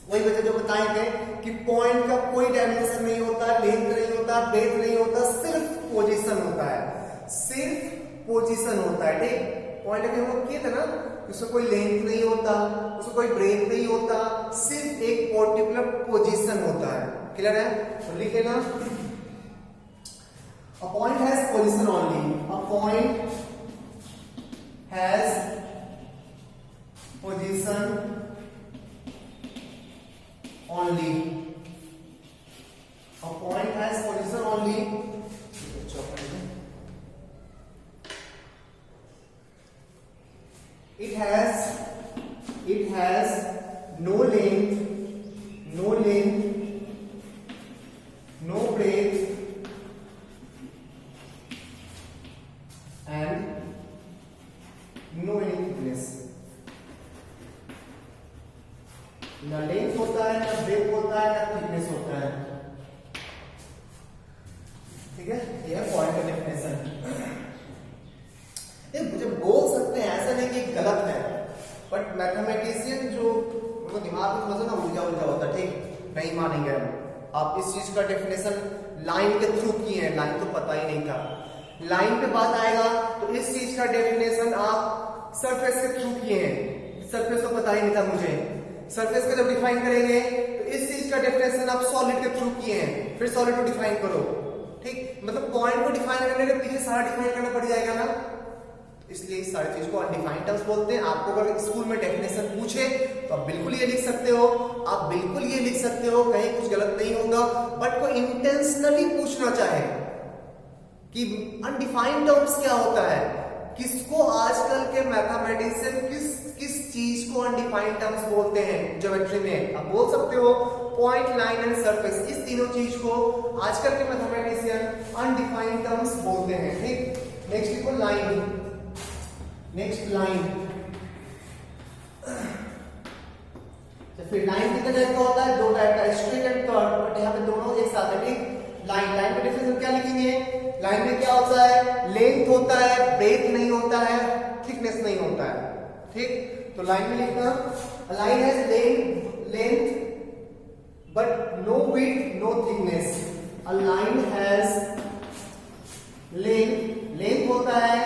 वही वजह जो बताए थे कि पॉइंट का कोई डायमेंशन नहीं होता, लेंथ नहीं होता, ब्रेथ नहीं होता, सिर्फ पोजीशन होता है, सिर्फ पोजीशन होता है। ठीक, पॉइंट के हम लोग किए थे ना, उसमें कोई लेंथ नहीं होता, उसमें कोई ब्रेथ नहीं होता, सिर्फ एक पर्टिकुलर पोजीशन होता है। क्लियर है? तो लिख लेना, a point has position only, a point has position only, a point has position only, it has no length, no breadth and no any thickness। ना लेंथ होता है, ना ब्रेथ होता है, ना थिकनेस होता है। ठीक है, ये है पॉइंट का डेफिनेशन। मुझे बोल सकते हैं, ऐसा नहीं कि गलत है, बट मैथमेटिशियन जो उनको दिमाग में थोड़ा सा ना उलझा होता है। ठीक, नहीं मानेंगे हम। आप इस चीज का डेफिनेशन लाइन के थ्रू किए हैं, लाइन तो पता ही नहीं था। लाइन पे बात आएगा तो इस चीज का डेफिनेशन आप सरफेस के थ्रू किए हैं, सरफेस तो पता ही नहीं था मुझे। सरफेस का जब डिफाइन करेंगे तो इस चीज का डेफिनेशन आप सॉलिड के थ्रू किए हैं, फिर सॉलिड को डिफाइन करो। ठीक, मतलब पॉइंट को डिफाइन करने के पीछे सारा डिफाइन करना पड़ जाएगा ना, इसलिए इस सारी चीज को अनडिफाइंड टर्म्स बोलते हैं। आपको अगर स्कूल में डेफिनेशन पूछे तो आप बिल्कुल ये लिख सकते हो, आप बिल्कुल ये लिख सकते हो, कहीं कुछ गलत नहीं होगा। बट कोई इंटेंशनली पूछना चाहे कि अनडिफाइंड टर्म्स क्या होता है, किसको आजकल के मैथमेटिशियन किस चीज को अनडिफाइंड टर्म्स बोलते हैं ज्योमेट्री में, आप बोल सकते हो पॉइंट, लाइन एंड सरफेस। इस तीनों चीज को आजकल के मैथमेटिशियन अनडिफाइंड टर्म्स बोलते हैं। ठीक, नेक्स्ट लिखो लाइन, नेक्स्ट लाइन। तो फिर लाइन कितने टाइप का होता है? दो टाइप का, स्ट्रेट एंड कर्व, बट यहाँ पे दोनों एक साथ है। ठीक, लाइन का डेफिनेशन क्या लिखेंगे? लाइन में क्या होता है? लेंथ होता है, ब्रेथ नहीं होता है, थिकनेस नहीं होता है। ठीक, तो लाइन में लिखना, line has length but no width no thickness. A line has length होता है,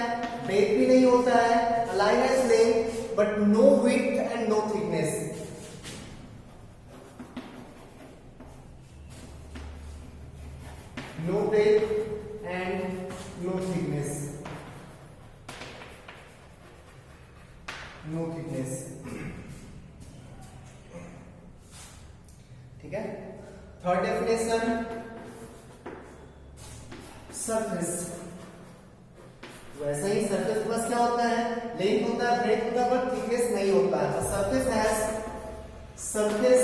ब्रेथ भी नहीं होता है। A line has length but no width and no thickness. No breadth and no thickness, no thickness। ठीक है, थर्ड डेफिनेशन सरफेस। वैसे ही surface के पास क्या होता है? लेंथ होता है, ब्रेथ होता है, बट थिकनेस नहीं होता है। Surface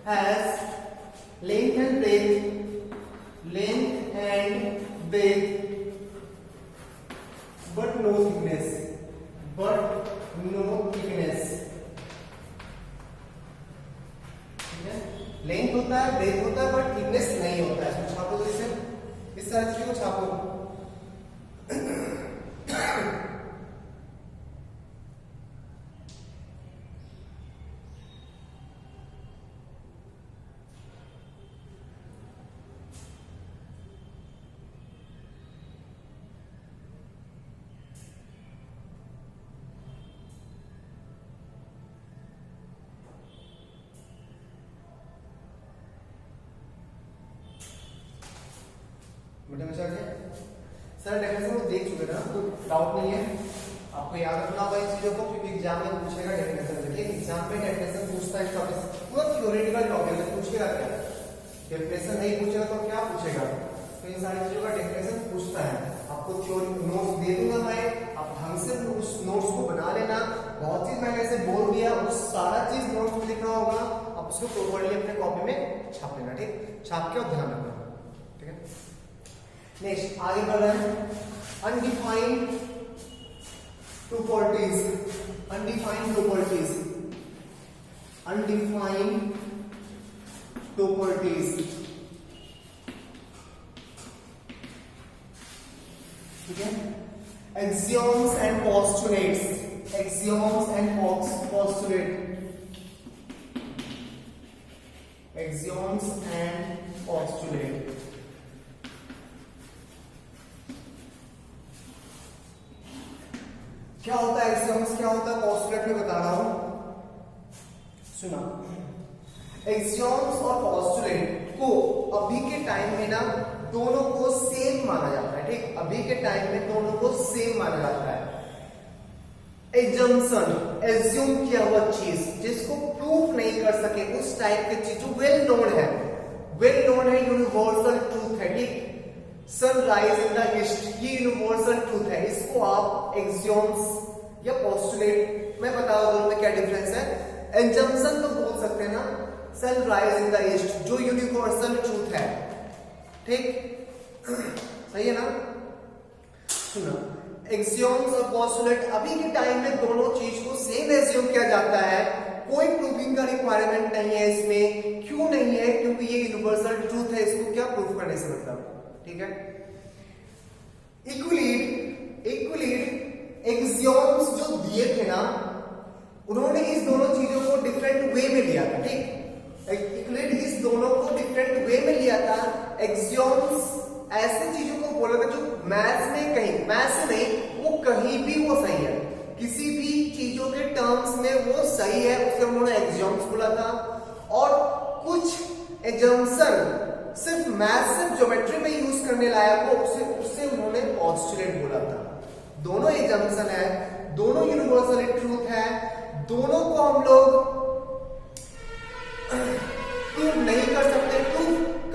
has length and breadth, length and breadth but no thickness, ठीक है, लेंथ होता है, ब्रेथ होता है, बट थिकनेस नहीं होता है। इसको छापो, तो इस तरह चीज को छापो। सर डेफिनेशन को देख चुके ना, कोई डाउट नहीं है, आपको याद रखना होगा इन चीजों को, क्योंकि एग्जाम में पूछेगा डेफिनेशन। देखिए एग्जाम में डेफिनेशन पूछता है, टॉपिक पूरा थ्योरेटिकल टॉपिक है, पूछेगा क्या? डेफिनेशन नहीं पूछेगा तो क्या पूछेगा? तो इन सारी चीजों का डेफिनेशन पूछता है। आपको थ्योरी नोट्स दे दूंगा मैं, आप ढंग से उस नोट्स को बना लेना। बहुत चीज मैंने ऐसे बोल दिया, उस सारा चीज नोट्स में लिखना होगा, आप उसको प्रॉपर्ली अपने कॉपी में छाप लेना। ठीक, छाप के और ध्यान रखना। ठीक है, नेक्स्ट आगे बढ़ रहे हैं। Undefined properties, undefined properties, undefined properties. ठीक है, axioms and postulates, axioms and postulate. Axioms and postulate. क्या होता है एक्सियोम्स, क्या होता है पोस्टुलेट, में बता रहा हूं, सुना। एक्सियोम्स और पोस्टुलेट को अभी के टाइम में ना दोनों को सेम माना जाता है, ठीक। अभी के टाइम में दोनों को सेम माना जाता है। एजम्पशन, एज्यूम किया हुआ चीज जिसको प्रूफ नहीं कर सके, उस टाइप की चीज जो वेल नोन है, यूनिवर्सल ट्रूथ है, ठीक। सनराइज इन द ईस्ट, ये यूनिवर्सल ट्रूथ है, इसको आप एक्सियोम्स या पोस्टुलेट, मैं बता दूं दोनों में क्या डिफरेंस है। एजम्पशन तो बोल सकते हैं ना, सनराइज इन द ईस्ट जो यूनिवर्सल ट्रूथ है, ठीक, सही है ना। सुना, एक्सियोम्स और पोस्टुलेट अभी के टाइम में दोनों चीज को सेम एज्यूम किया जाता है, कोई प्रूविंग का रिक्वायरमेंट नहीं है इसमें। क्यों नहीं है? क्योंकि ये यूनिवर्सल ट्रूथ है, इसको क्या प्रूफ करने से मतलब, ठीक है। इक्विलिड एक्सियोम्स जो दिए थे ना, उन्होंने इस दोनों चीजों को डिफरेंट वे में लिया था, ठीक। इक्विलिड इस दोनों को डिफरेंट वे में लिया था। एक्सियोम्स ऐसे चीजों को बोला था जो मैथ्स में कहीं, मैथ्स से नहीं, वो कहीं भी वो सही है, किसी भी चीजों के टर्म्स में वो सही है, उसे उन्होंने एक्सियोम्स बोला था। और कुछ एजम्पशन सिर्फ मैथ्स, सिर्फ ज्योमेट्री में यूज करने लायक हो, उससे उन्होंने पोस्टुलेट बोला था। दोनों एजम्पशन है, दोनों यूनिवर्सल ट्रूथ है, दोनों को हम लोग प्रूव नहीं कर सकते,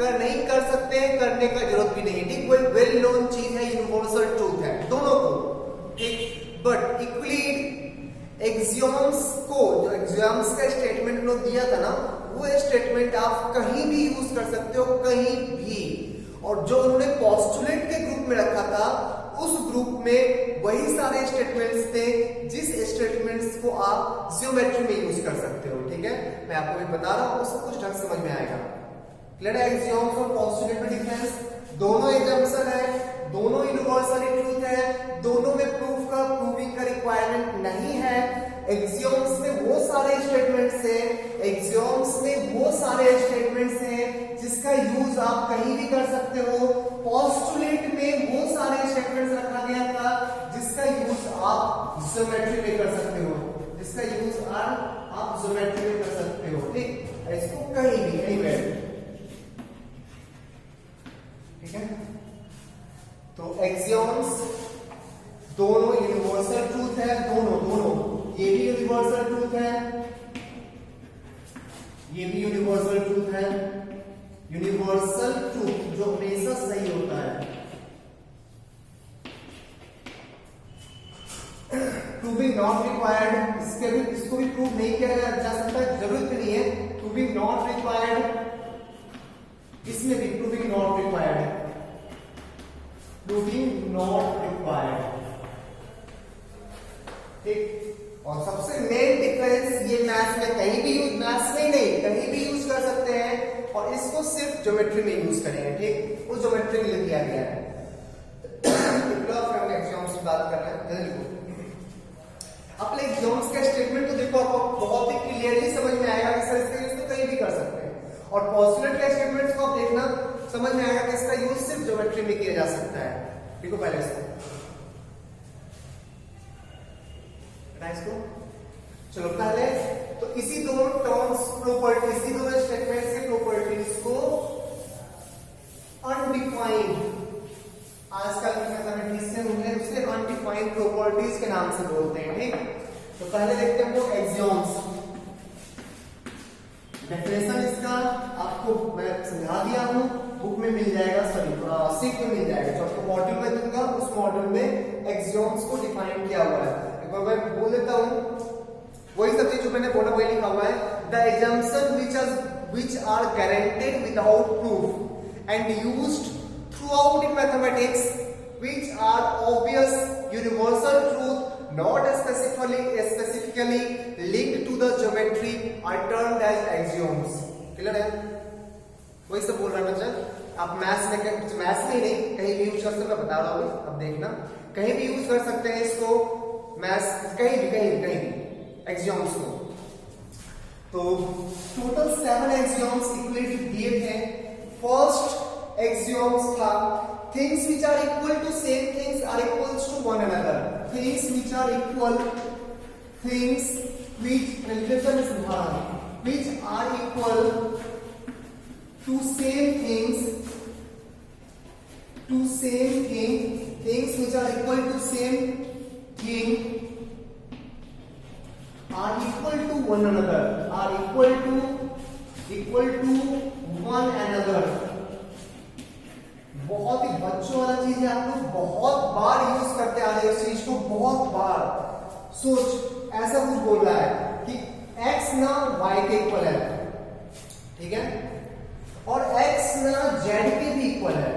नहीं कर सकते, करने का जरूरत भी नहीं है, ठीक। कोई वेल नोन चीज है, यूनिवर्सल ट्रूथ है दोनों को, ठीक। बट इक्विलिड एक्सियोम्स को, जो एक्सियोम्स का स्टेटमेंट उन्होंने दिया था ना, वो स्टेटमेंट आप कहीं भी यूज कर सकते हो, कहीं भी। और जो उन्होंने पोस्टुलेट के ग्रुप में रखा था, उस ग्रुप में वही सारे स्टेटमेंट्स थे जिस स्टेटमेंट्स को आप ज्योमेट्री में यूज कर सकते हो, ठीक है। मैं आपको भी बता रहा हूं, उससे कुछ ढंग समझ में आएगा। क्लियर है? एक्सियोम्स और पोस्टुलेट में डिफरेंस, दोनों एजम्पशन है, दोनों यूनिवर्सल ट्रूथ है, दोनों में प्रूविंग का रिक्वायरमेंट नहीं है। एक्सियोम्स में वो सारे स्टेटमेंट्स हैं, जिसका यूज आप कहीं भी कर सकते हो। पोस्टुलेट में वो सारे स्टेटमेंट्स रखा गया था जिसका यूज आप ज्योमेट्री में कर सकते हो, ठीक। इसको कहीं भी, एनीवेयर, ठीक है। तो एक्सियोम्स दोनों यूनिवर्सल ट्रूथ है, दोनों ये भी यूनिवर्सल ट्रूथ है, ये भी यूनिवर्सल ट्रूथ है। यूनिवर्सल ट्रूथ जो हमेशा सही होता है। प्रूविंग नॉट रिक्वायर्ड, इसको भी प्रूव नहीं किया जा सकता, जरूरत नहीं है। प्रूविंग नॉट रिक्वायर्ड, इसमें भी प्रूविंग नॉट रिक्वायर्ड, ठीक। और सबसे मेन डिफरेंस, ये मैथ्स में कहीं भी यूज, मैथ्स में नहीं, कहीं भी यूज कर सकते हैं, और इसको सिर्फ ज्योमेट्री में यूज करेंगे, ठीक। वो ज्योमेट्री में दिया गया है। एक्सियोम्स की बात कर रहे हैं, देखो अपने एक्सियोम्स का स्टेटमेंट तो देखो, आपको बहुत ही क्लियरली समझ में आएगा कि सर इसका यूज तो कहीं भी कर सकते हैं। और पोस्टुलेट के स्टेटमेंट्स को आप देखना, समझ में आएगा कि इसका यूज सिर्फ ज्योमेट्री में किया जा सकता है। देखो पहले इसको, चलो पहले तो इसी दोनों टर्म्स प्रॉपर्टीज, इसी दोनों स्टेटमेंट्स के प्रॉपर्टीज को अनडिफाइंड, आजकल के मैथमेटिक्स से उसे अनडिफाइंड प्रॉपर्टीज के नाम से बोलते हैं, ठीक। तो पहले देखते हैं वो एक्सियोम्स। डेफिनेशन इसका आपको मैं समझा दिया हूं, बुक में मिल जाएगा, सॉरी सीट में मिल जाएगा, जो आपको मॉड्यूल में दूंगा, उस मॉड्यूल में एक्सियोम्स को डिफाइन किया हुआ है। एक बार मैं बोल देता हूं, वही सब चीज जो मैंने बोला वही लिखा हुआ है। The assumption which are guaranteed without proof and used throughout in mathematics, which are obvious universal truth not specifically linked to the geometry, are termed as axioms. Clear है? वही सब बोल रहा है बच्चा। आप मैथ्स में ही नहीं, कहीं भी यूज कर सकते, मैं बता रहा हूँ, अब देखना, कहीं भी यूज कर सकते हैं इसको, मैथ्स कहीं भी एक्सियोम्स को। तो टोटल 7 एक्सियोम्स इक्वली दिए थे। फर्स्ट एक्सियोम्स था things which are equal to same things are equals to one another. Things which are equal, things which relation is which are equal to same things, to same thing, things which are equal to same thing are equal to one another, are equal to one another. बहुत ही बच्चों वाला चीज है, आप लोग बहुत बार use करते आ रहे हैं इस चीज को, बहुत बार। सोच ऐसा कुछ बोल रहा है कि x ना y के इक्वल है, ठीक है, और x ना z के भी इक्वल है।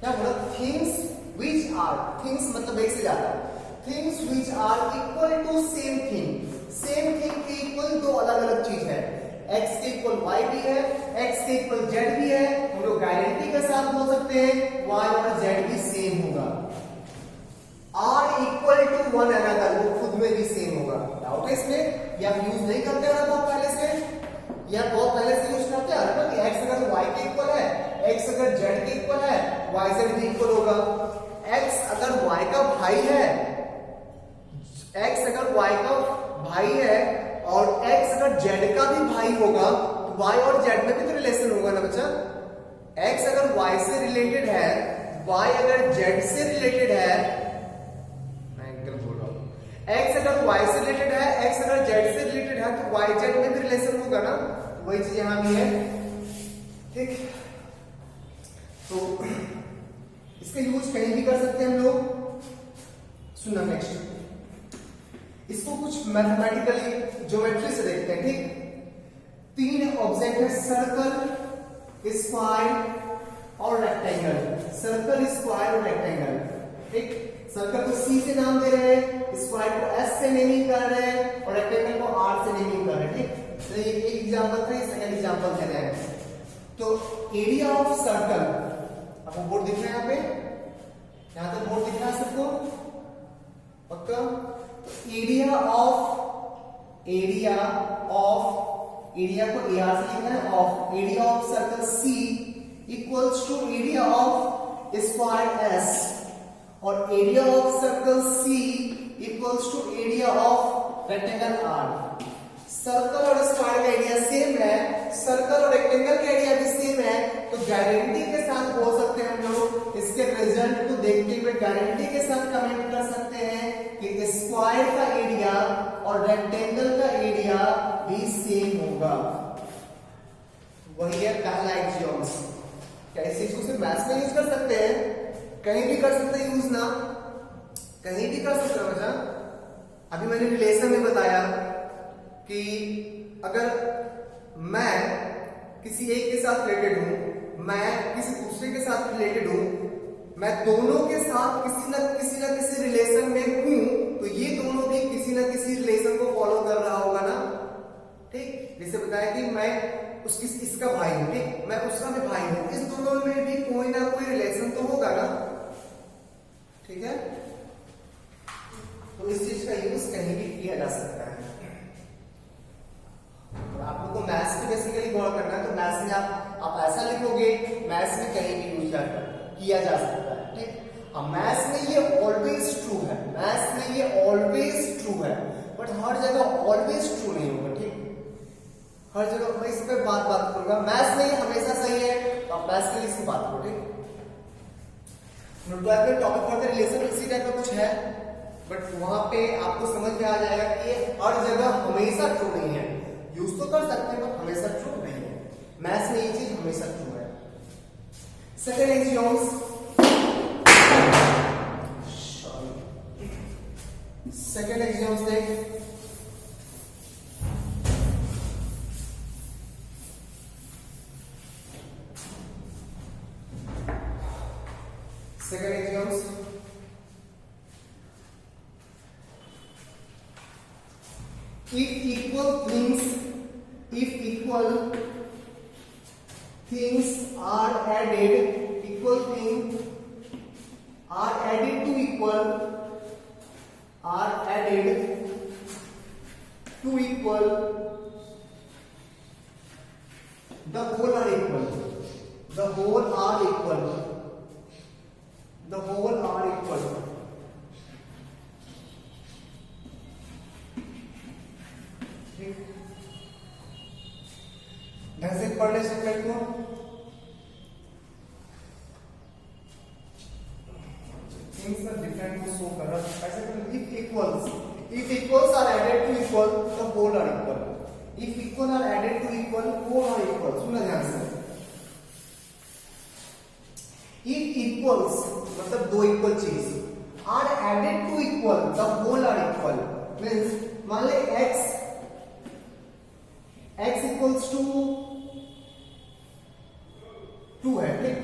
क्या बोला? थिंग्स विच आर, थिंग्स मतलब एक से ज्यादा, things which are equal to same thing, same thing के इक्वल दो अलग अलग चीज है। x के इक्वल y भी है, x के इक्वल z भी है। हम लोग गारंटी के साथ बोल सकते हैं y और z भी सेम होगा। Are equal to one another, वो खुद में भी सेम होगा। डाउट है इसमें? या यूज नहीं करते हैं बहुत पहले से, या बहुत पहले से यूज करते हैं ना कि x अगर y के इक्वल है, x अगर z के इक्वल है, yz भी इक्वल होगा। x अगर y का भाई है, x अगर y का भाई है और x अगर z का भी भाई होगा, तो y और z में भी तो रिलेशन होगा ना बच्चा। x अगर y से रिलेटेड है, y अगर z से रिलेटेड है, मैं एकदम बोल रहा हूं, x अगर y से रिलेटेड है, x अगर z से रिलेटेड है, तो y z में भी रिलेशन होगा ना। वही चीज यहां भी है, ठीक। तो इसका यूज कहीं भी कर सकते हैं हम लोग। सुनना नेक्स्ट, इसको कुछ मैथमेटिकली ज्योमेट्री से देखते हैं, ठीक। तीन ऑब्जेक्ट है, सर्कल, स्क्वायर और रेक्टेंगल। सर्कल, स्क्वायर और रेक्टेंगल, ठीक। सर्कल को C से नाम दे रहे हैं, स्क्वायर को S से नेमिंग कर रहे हैं और रेक्टेंगल को R से नेमिंग कर रहे हैं, ठीक। तो ये एक एग्जांपल था, सेकंड एग्जांपल दे रहे हैं। तो एरिया ऑफ सर्कल, आपको बोर्ड दिख रहा है यहाँ पे, यहां तक बोर्ड दिख रहा है सबको पक्का? एरिया को AR से लिखना है, of area of circle C equals to area of square S, और area of circle C equals to area of rectangle R। Circle और स्क्वायर का एरिया सेम है, सर्कल और रेक्टेंगल का एरिया भी सेम है, तो गारंटी के साथ बोल सकते हैं हम लोग, इसके रिजल्ट को देखते हुए गारंटी के साथ कमेंट कर सकते हैं कि स्क्वायर का एरिया और रेक्टेंगल का एरिया भी सेम होगा। वही है पहला एक्सियोम्स। क्या इस चीज को सिर्फ मैथ्स में यूज कर सकते हैं? कहीं भी कर सकते हैं यूज ना, कहीं भी कर सकते हैं बच्चा। अभी मैंने रिलेशन में बताया कि अगर मैं किसी एक के साथ रिलेटेड हूं, मैं किसी दूसरे के साथ रिलेटेड हूं, मैं दोनों के साथ किसी न किसी रिलेशन में हूं, तो ये दोनों भी किसी न किसी रिलेशन को फॉलो कर रहा होगा ना, ठीक। जैसे बताया कि मैं इसका भाई हूं, ठीक, मैं उसका भी भाई हूं, इस दोनों में भी कोई ना कोई रिलेशन तो होगा ना, ठीक है। तो इस चीज का यूज कहीं भी किया जा सकता है। आप लोग को मैथ्स में बेसिकली गौर करना है, तो मैथ्स में आप ऐसा लिखोगे, मैथ्स में कहीं भी यूज किया जा सकता है, ठीक। अब मैथ्स में ये ऑलवेज ट्रू है, मैथ्स में ये ऑलवेज ट्रू है, बट हर जगह ऑलवेज ट्रू नहीं होगा, ठीक। हर जगह मैं इस पे बात करूंगा, मैथ्स में ये हमेशा सही है, तो आप मैथ्स के लिए इसकी बात करो, ठीक। टॉपिक फॉर द रिलेशन इसी टाइप का कुछ है, बट वहां पे आपको समझ में आ जाएगा कि ये हर जगह हमेशा ट्रू नहीं है। यूज तो कर सकते हैं बट हमेशा ट्रू नहीं है। मैथ्स में ये चीज हमेशा ट्रू है। सेकंड एक्सियोम्स, सेकंड एक्सियोम्स देख, second एक्सियोम्स, if equal things are added, equal things are added to equal, are added to equal The whole are equal. The whole are equal. The whole are equal. ठीक, ढंग से पढ़ ले statement को। Things are different को show कर रहा है ऐसे करो। if equals are added to equal, the whole are equal. If equal are added to equal, whole are equal. सुनना ध्यान से। If equals मतलब दो इक्वल चीज are added to equal, the whole are equal. Means मान ले x equals to 2 है, ठीक,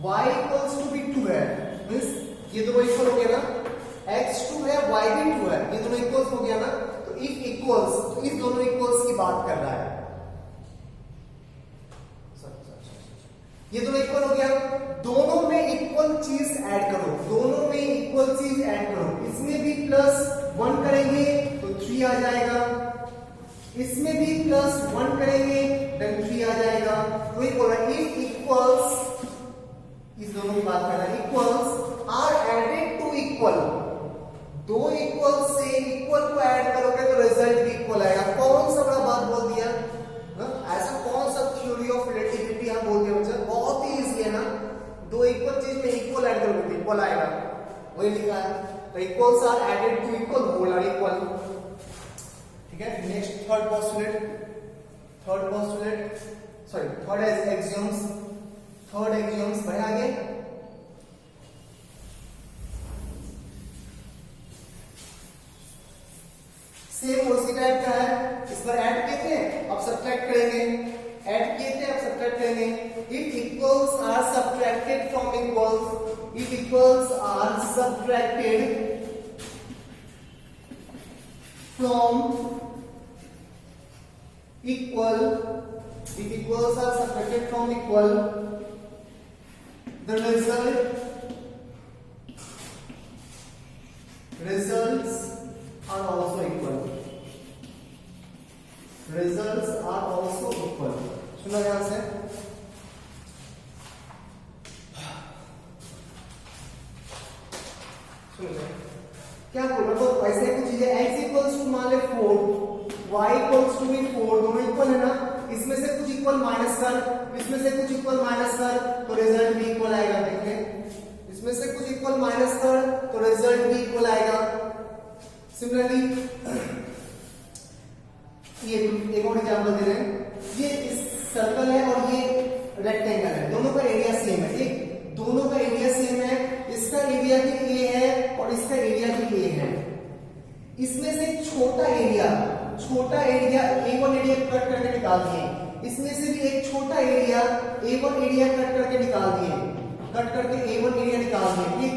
y equals to भी 2 है, मीन्स ये दोनों इक्वल हो गया ना, x 2 है y भी 2 है, ये दोनों इक्वल्स हो गया ना। तो if equals, तो इस दोनों इक्वल्स की बात कर रहा है, ये दोनों इक्वल हो गया। दोनों में इक्वल चीज ऐड करो, दोनों में इक्वल चीज ऐड करो। इसमें भी +1 करेंगे तो 3 आ जाएगा, इसमें भी +1 करेंगे देन 3 आ जाएगा। तो ये बोल रहा है इफ इक्वल्स, इस दोनों की बात कर रहा है, equals are added to equal, दो इक्वल से इक्वल को ऐड करोगे तो रिजल्ट भी इक्वल आएगा। कौन सा बड़ा बात बोल दिया ना, ऐसा कौन सा थ्योरी ऑफ रिलेटिविटी हम बोल दिया बच्चा, बहुत ही इजी है ना। दो इक्वल चीज में इक्वल ऐड करोगे तो इक्वल आएगा, वही लिखा है। तो equals are added to equal, whole are equal, ठीक है। Next third postulate sorry third axioms बढ़े आगे। सेम उसी टाइप का है, इस पर ऐड किए थे अब सब्ट्रैक्ट करेंगे, ऐड किए थे अब सब्ट्रैक्ट करेंगे। If equals are subtracted from equals, if equals are subtracted from equal, if equals are subtracted from equal, the results are also equal. Results are also equal. सुना ध्यान से। सुनो क्या बोल रहा हूँ, ऐसे कुछ चीजें x equals to मान ले 4, y equals to भी 4, दोनों इक्वल है ना। इसमें से कुछ इक्वल माइनस कर, इसमें से कुछ इक्वल माइनस कर तो रिजल्ट भी इक्वल आएगा। देखिए इसमें से कुछ इक्वल माइनस कर तो रिजल्ट भी इक्वल आएगा। सिमिलरली ये एक और एग्जांपल दे रहे हैं, ये इस सर्कल है और ये रेक्टेंगल है, दोनों का एरिया सेम है, ठीक, दोनों का एरिया सेम है। इसका एरिया भी a है और इसका एरिया भी a है। इसमें से छोटा एरिया A1 एरिया कट करके निकाल दिए, इसमें से भी एक छोटा एरिया A1 एरिया कट करके निकाल दिए, कट करके A1 एरिया निकाल दिए, ठीक,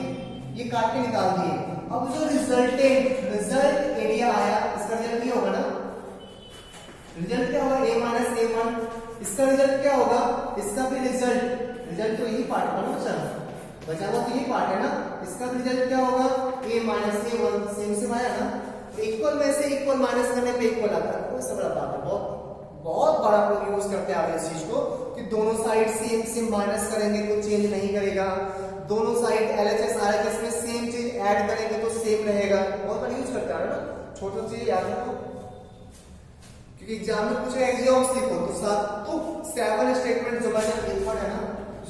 ये काट के निकाल दिए। अब जो रिजल्ट एरिया आया, इसका रिजल्ट क्या होगा ना, रिजल्ट क्या होगा A माइनस A1, इसका रिजल्ट क्या होगा, इसका भी रिजल्ट तो यही पार्ट होगा ना, बचा हुआ तो यही पार्ट है ना, इसका रिजल्ट क्या होगा A माइनस A1, सेम आया ना। इक्वल में से इक्वल माइनस करने पे इक्वल आता है, कोई बड़ा बात है, बहुत बड़ा कोड यूज करते हैं इस चीज को कि दोनों साइड सेम माइनस करेंगे तो चेंज नहीं करेगा, दोनों साइड LHS RHS में सेम चीज ऐड करेंगे तो सेम रहेगा, बहुत बड़ा यूज करते हैं ना। छोटी चीज याद रखो क्योंकि एग्जाम में पूछे एक्सियोम्स लिखो तो 7 स्टेटमेंट जो मैंने लिखा है ना,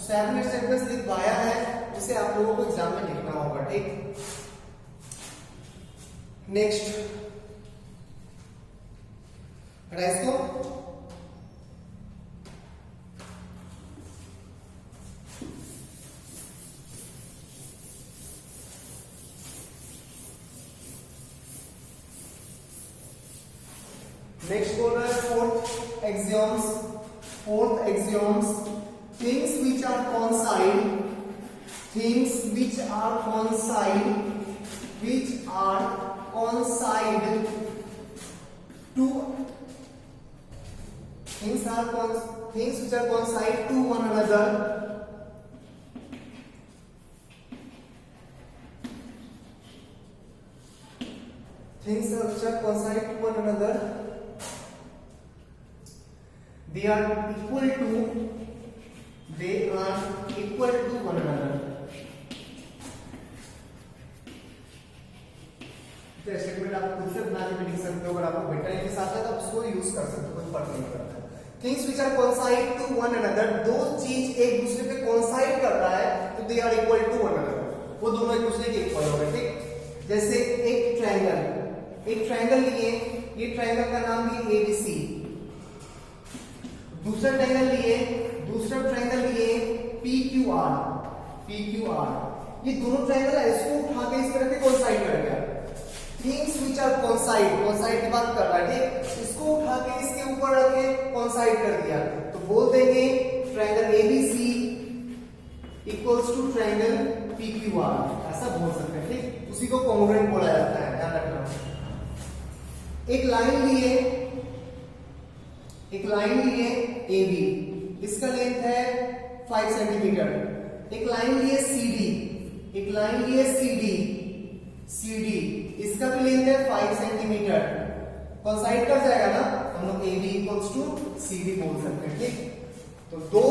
7 स्टेटमेंट्स लिखवाया है उसे आप लोगों को एग्जाम में लिखना होगा, ठीक। नेक्स्ट इसको नेक्स्ट बोल रहा है fourth एक्सियोम्स, things which are coincide to things which are coincide to one another, they are equal to one another. तो स्टेटमेंट आप खुद से बना के लिख सकते हो, अगर आपको बेटा के साथ है तो आप उसको यूज कर सकते हो, कोई फर्क नहीं पड़ता। Things which are coincide to one another, दो चीज एक दूसरे पे कोइंसाइड कर रहा है तो they are equal to one another, वो दोनों एक दूसरे के इक्वल हो गए। ठीक, जैसे एक ट्रायंगल लिए, ये ट्रायंगल का नाम लिए एबीसी, दूसरा ट्रायंगल लिए PQR, ये दोनों ट्रायंगल है, इसको उठा के इस तरह के कोइंसाइड कर गया। थिंग्स विच आर कोइंसाइड की बात कर रहा है, ठीक, इसको उठा के इसके ऊपर रखे कोइंसाइड कर दिया तो बोल देंगे triangle ABC equals to triangle PQR, ऐसा बोल सकते हैं। ठीक, उसी को कॉन्ग्रुएंट बोला जाता है, ध्यान रखना। एक लाइन लिए AB, इसका लेंथ है 5 सेंटीमीटर। एक लाइन लिए CD, इसका भी लेंथ है 5 सेंटीमीटर, कोइंसाइड कर जाएगा ना, हम लोग AB इक्वल्स टू CD बोल सकते हैं। ठीक, तो दो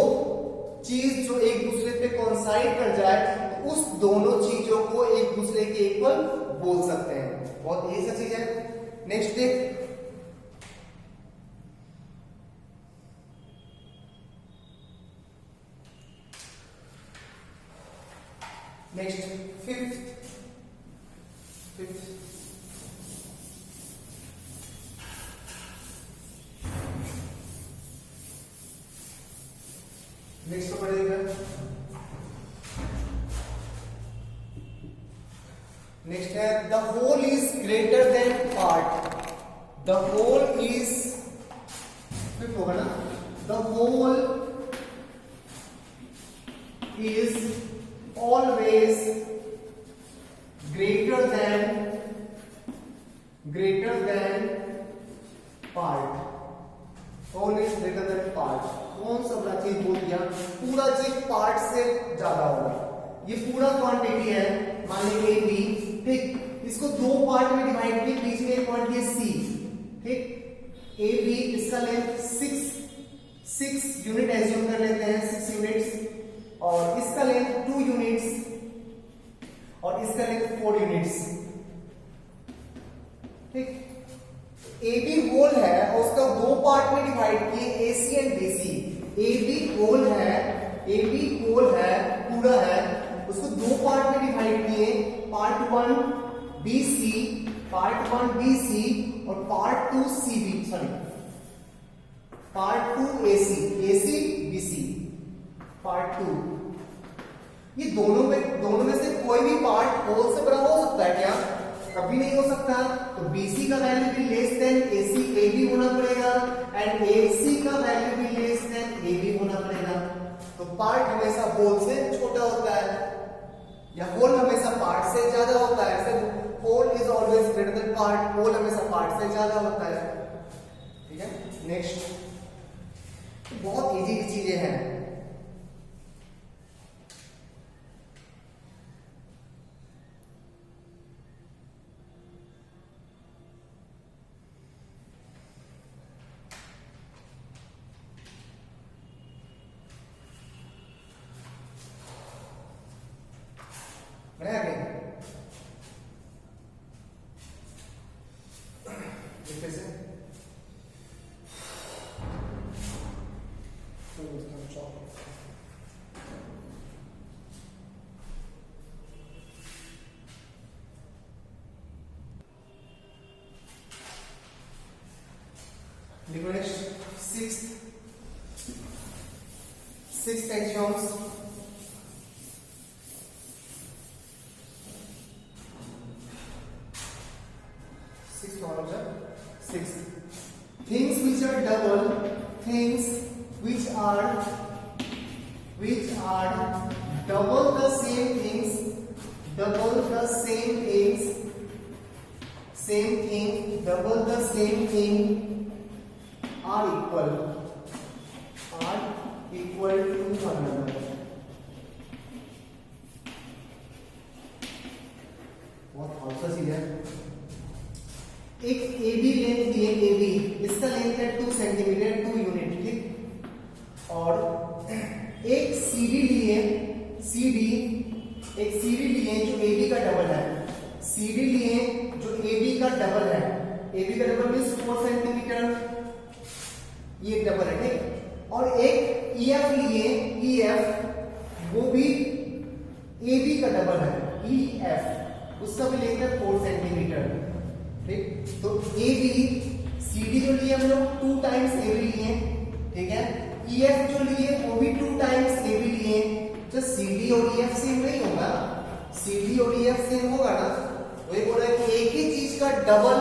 चीज जो एक दूसरे पे कोइंसाइड कर जाए तो उस दोनों चीजों को एक दूसरे के इक्वल बोल सकते हैं। बहुत यही सा चीज है। नेक्स्ट देख, फिफ्थ नेक्स्ट तो पढ़ेगा। नेक्स्ट है the whole is greater than part. The whole is fifth होगा ना, the whole is always greater than part. Whole is greater than part, कौन सा बड़ा चीज बोल दिया, पूरा चीज पार्ट से ज्यादा होगा। ये पूरा क्वांटिटी है, मान लीजिए AB, ठीक, इसको दो पार्ट में डिवाइड किए, बीच में एक पॉइंट ये C, ठीक, AB इसका लेंथ 6 यूनिट एज्यूम कर लेते हैं, 6 यूनिट्स, और इसका लेंथ 2 यूनिट्स और इसका लेंथ 4 यूनिट्स। ठीक, AB होल है और उसका दो पार्ट में डिवाइड किए, AC and BC। AB whole है पूरा है, उसको दो पार्ट में डिवाइड किए, पार्ट 1 BC और part 2 CB, sorry part 2 AC BC, part 2। ये दोनों में से कोई भी पार्ट होल से बड़ा हो सकता है क्या? कभी नहीं हो सकता। तो BC का वैल्यू भी लेस देन AB होना पड़ेगा एंड AC का वैल्यू भी लेस देन AB होना पड़ेगा। तो पार्ट हमेशा होल से छोटा होता है या होल हमेशा पार्ट से ज्यादा होता है। Whole is always greater than part, whole हमेशा पार्ट से ज्यादा होता है। ठीक है, नेक्स्ट, बहुत इजी चीजें हैं। Sixth axioms. Things which are double the same things, double the same thing are equal to one another. बहुत खासा चीज है। एक AB लेंथ दिए, AB इसका लेंथ है 2 सेंटीमीटर, 2 यूनिट, ठीक। बी का डबल मीन्स 4 सेंटीमीटर, ये एक डबल है ठीक। और एक EF लिए, EF वो भी AB का डबल है, EF उसका भी लेते हैं 4 सेंटीमीटर ठीक। तो AB CD जो लिए हम लोग 2 टाइम्स AB लिए ठीक है, EF जो लिए वो भी 2 टाइम्स AB लिए। तो CD और EF सेम नहीं होगा, CD और EF सेम होगा ना, वही बोल रहा है कि एक ही चीज का डबल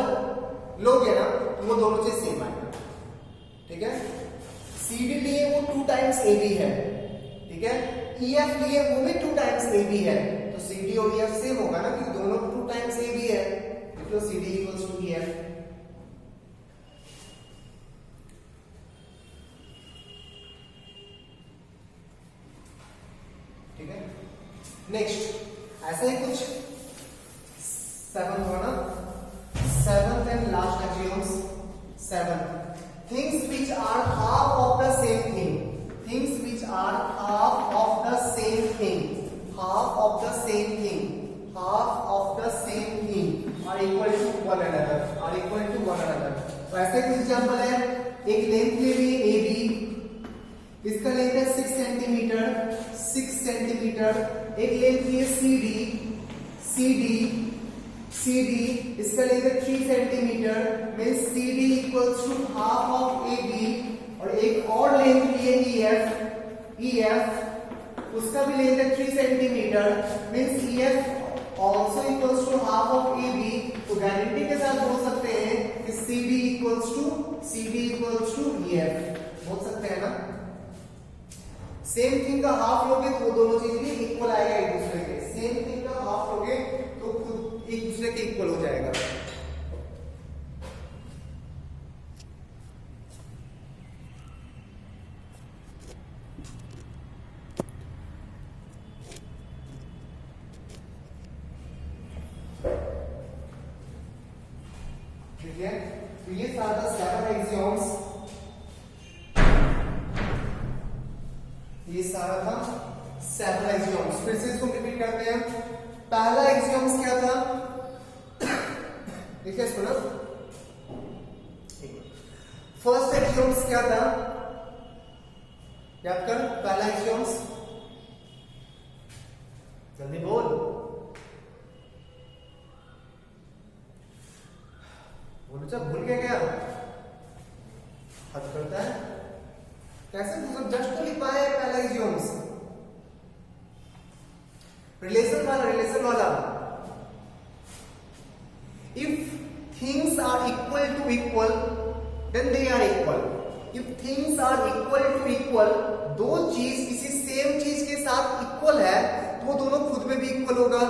लोगे ना तो वो दोनों चीज सेम आएगा ठीक है। CD लिए वो 2 टाइम्स AB है ठीक है, EF लिए वो भी 2 टाइम्स AB है, तो CD और EF सेम होगा ना क्योंकि दोनों 2 टाइम्स AB है, तो CD इक्वल्स टू EF। ठीक है, नेक्स्ट ऐसे ही कुछ 7 हुआ ना, 7th and last axioms 7 things which are half of the same thing, things which are half of the same thing, half of the same thing, half of the same thing are equal to one another, are equal to one another। तो ऐसे कुछ example है, एक length ले ली AB, इसका length है 6 centimetre, 6 centimetre. एक length लिए CD, इसका लेंथ है 3 centimetre, means CD equals to half of AB। और एक और लेंथ लिए EF, उसका भी लेंथ है 3 centimetre, means EF also equals to half of AB। तो गारंटी के साथ बोल सकते हैं कि CD इक्वल्स टू EF, बोल सकते हैं ना। सेम थिंग का हाफ लोगे तो दोनों चीज भी इक्वल आएगा एक दूसरे के, सेम थिंग का हाफ लोगे तो खुद एक दूसरे के इक्वल हो जाएगा। ठीक है, तो ये सारा 7 एक्सियोम्स, ये सारा था 7 एक्सियोम्स। फिर से इसको रिपीट करते हैं। पहला एक्सियोम्स क्या था, देखिए इसको ना, फर्स्ट एक्सियोम्स क्या था, याद कर। पहला एक्सियोम्स जल्दी बोल, बोलो जब भूल गया क्या, हद करता है कैसे, तो जस्ट तो लिख पाए पहला एक्सियोम्स। रिलेशन वाला if things are equal to equal then they are equal. If things are equal to equal, दो चीज किसी सेम चीज के साथ इक्वल है तो वो दोनों खुद में भी इक्वल होगा।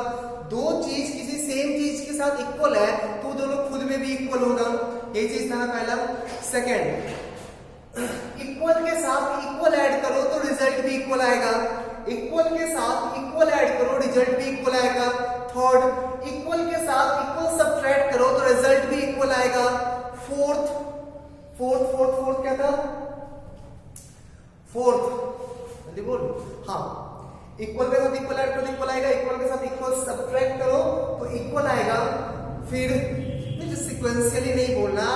दो चीज किसी सेम चीज के साथ इक्वल है तो वो दोनों खुद में भी इक्वल होगा, ये चीज था पहला। सेकंड, इक्वल के साथ इक्वल ऐड करो तो रिजल्ट भी इक्वल आएगा, इक्वल के साथ इक्वल ऐड करो रिजल्ट भी इक्वल आएगा। थर्ड, इक्वल के साथ इक्वल सब्ट्रैक्ट करो तो रिजल्ट भी इक्वल आएगा। फोर्थ क्या था, फोर्थ जल्दी बोल, हाँ, इक्वल के साथ इक्वल ऐड करो इक्वल आएगा, इक्वल के साथ इक्वल सब्ट्रैक्ट करो तो इक्वल आएगा। फिर सिक्वेंशियली नहीं बोलना,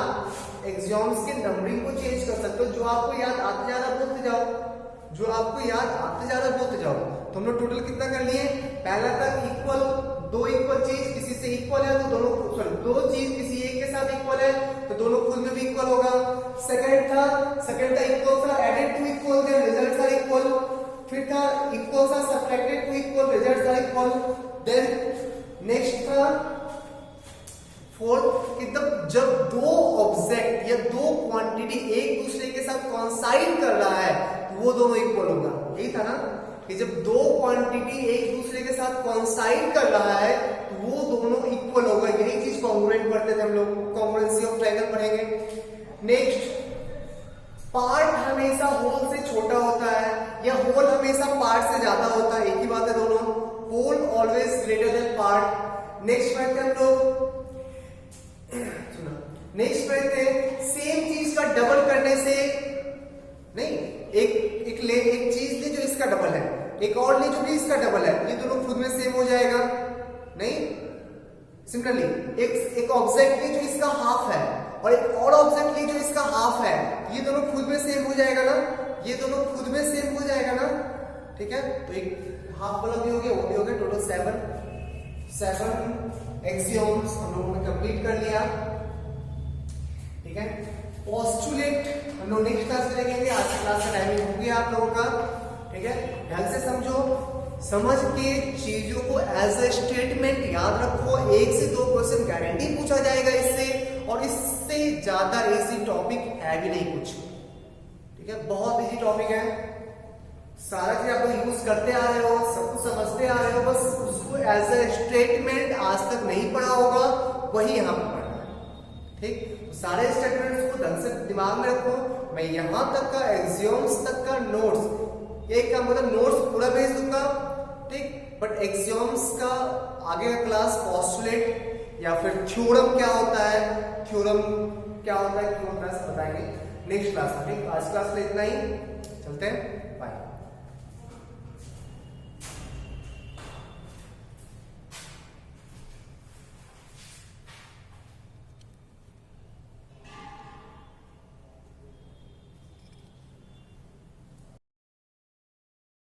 एक्सियोम्स के नंबरिंग को चेंज कर सकते हो, जो आपको याद आते जा रहा बोलते जाओ, जो आपको याद आते जा रहा बोलते जाओ। तो हम लोग टोटल कितना कर लिए, पहला था इक्वल, दो इक्वल चीज किसी से इक्वल है तो दोनों, सॉरी दो चीज किसी एक के साथ इक्वल है तो दोनों खुद में भी इक्वल होगा। सेकंड था इक्वल था added to equal, then results are equal. फिर था इक्वल था subtracted to equal, results are equal. Then next था फोर्थ, जब दो ऑब्जेक्ट या दो क्वांटिटी एक दूसरे के साथ कॉन्साइड कर रहा है तो वो दोनों इक्वल होगा। यही था ना कि जब दो क्वांटिटी एक दूसरे के साथ कॉन्साइड कर रहा है तो वो दोनों इक्वल होगा। यही चीज कॉन्ग्रुएंट पढ़ते थे हम लोग, कॉन्ग्रुएंसी ऑफ ट्रायंगल पढ़ेंगे। नेक्स्ट, पार्ट हमेशा होल से छोटा होता है या होल हमेशा पार्ट से ज्यादा होता है, एक ही बात है दोनों, whole always greater than part. Next पढ़ते हम लोग, नेक्स्ट पढ़ते सेम चीज का डबल करने से नहीं, एक चीज ले जो इसका डबल है, एक और ले जो भी इसका डबल है, ये दोनों खुद में सेम हो जाएगा नहीं। सिमिलरली एक ऑब्जेक्ट ले जो इसका हाफ है और एक और ऑब्जेक्ट ली जो इसका हाफ है, ये दोनों खुद में सेम हो जाएगा ना, ये दोनों खुद में सेम हो जाएगा ना, ठीक है। तो एक हाफ वाला भी हो गया, वो भी हो गया। टोटल 7 एक्सियोम्स हम लोगों ने कंप्लीट कर लिया, ठीक है। पोस्टुलेट हम लोग नेक्स्ट क्लास में देखेंगे, आज की क्लास का टाइमिंग हो गया आप लोगों का, ठीक है। ध्यान से समझो, समझ के चीजों को एज ए स्टेटमेंट याद रखो। 1 से 2 क्वेश्चन गारंटी पूछा जाएगा इससे, और इससे ज्यादा इजी टॉपिक है भी नहीं कुछ, ठीक है। बहुत इजी टॉपिक है, सारा चीज आप लोग यूज करते आ रहे हो, सब कुछ समझते आ रहे हो, बस उसको एज ए स्टेटमेंट आज तक नहीं पढ़ा होगा, वही यहाँ पर पढ़ना है, ठीक। सारे स्टेटमेंट्स को ढंग से दिमाग में रखो। मैं यहां तक का एक्सियोम्स तक का नोट्स, एक का मतलब नोट्स पूरा भेज दूंगा, ठीक, बट एक्सियोम्स का आगे का क्लास पोस्टुलेट या फिर थ्योरम क्या होता है, थ्योरम क्या होता है, क्यों होता है, सब बताएंगे नेक्स्ट क्लास में, ठीक। आज क्लास में इतना ही, चलते हैं, बाय।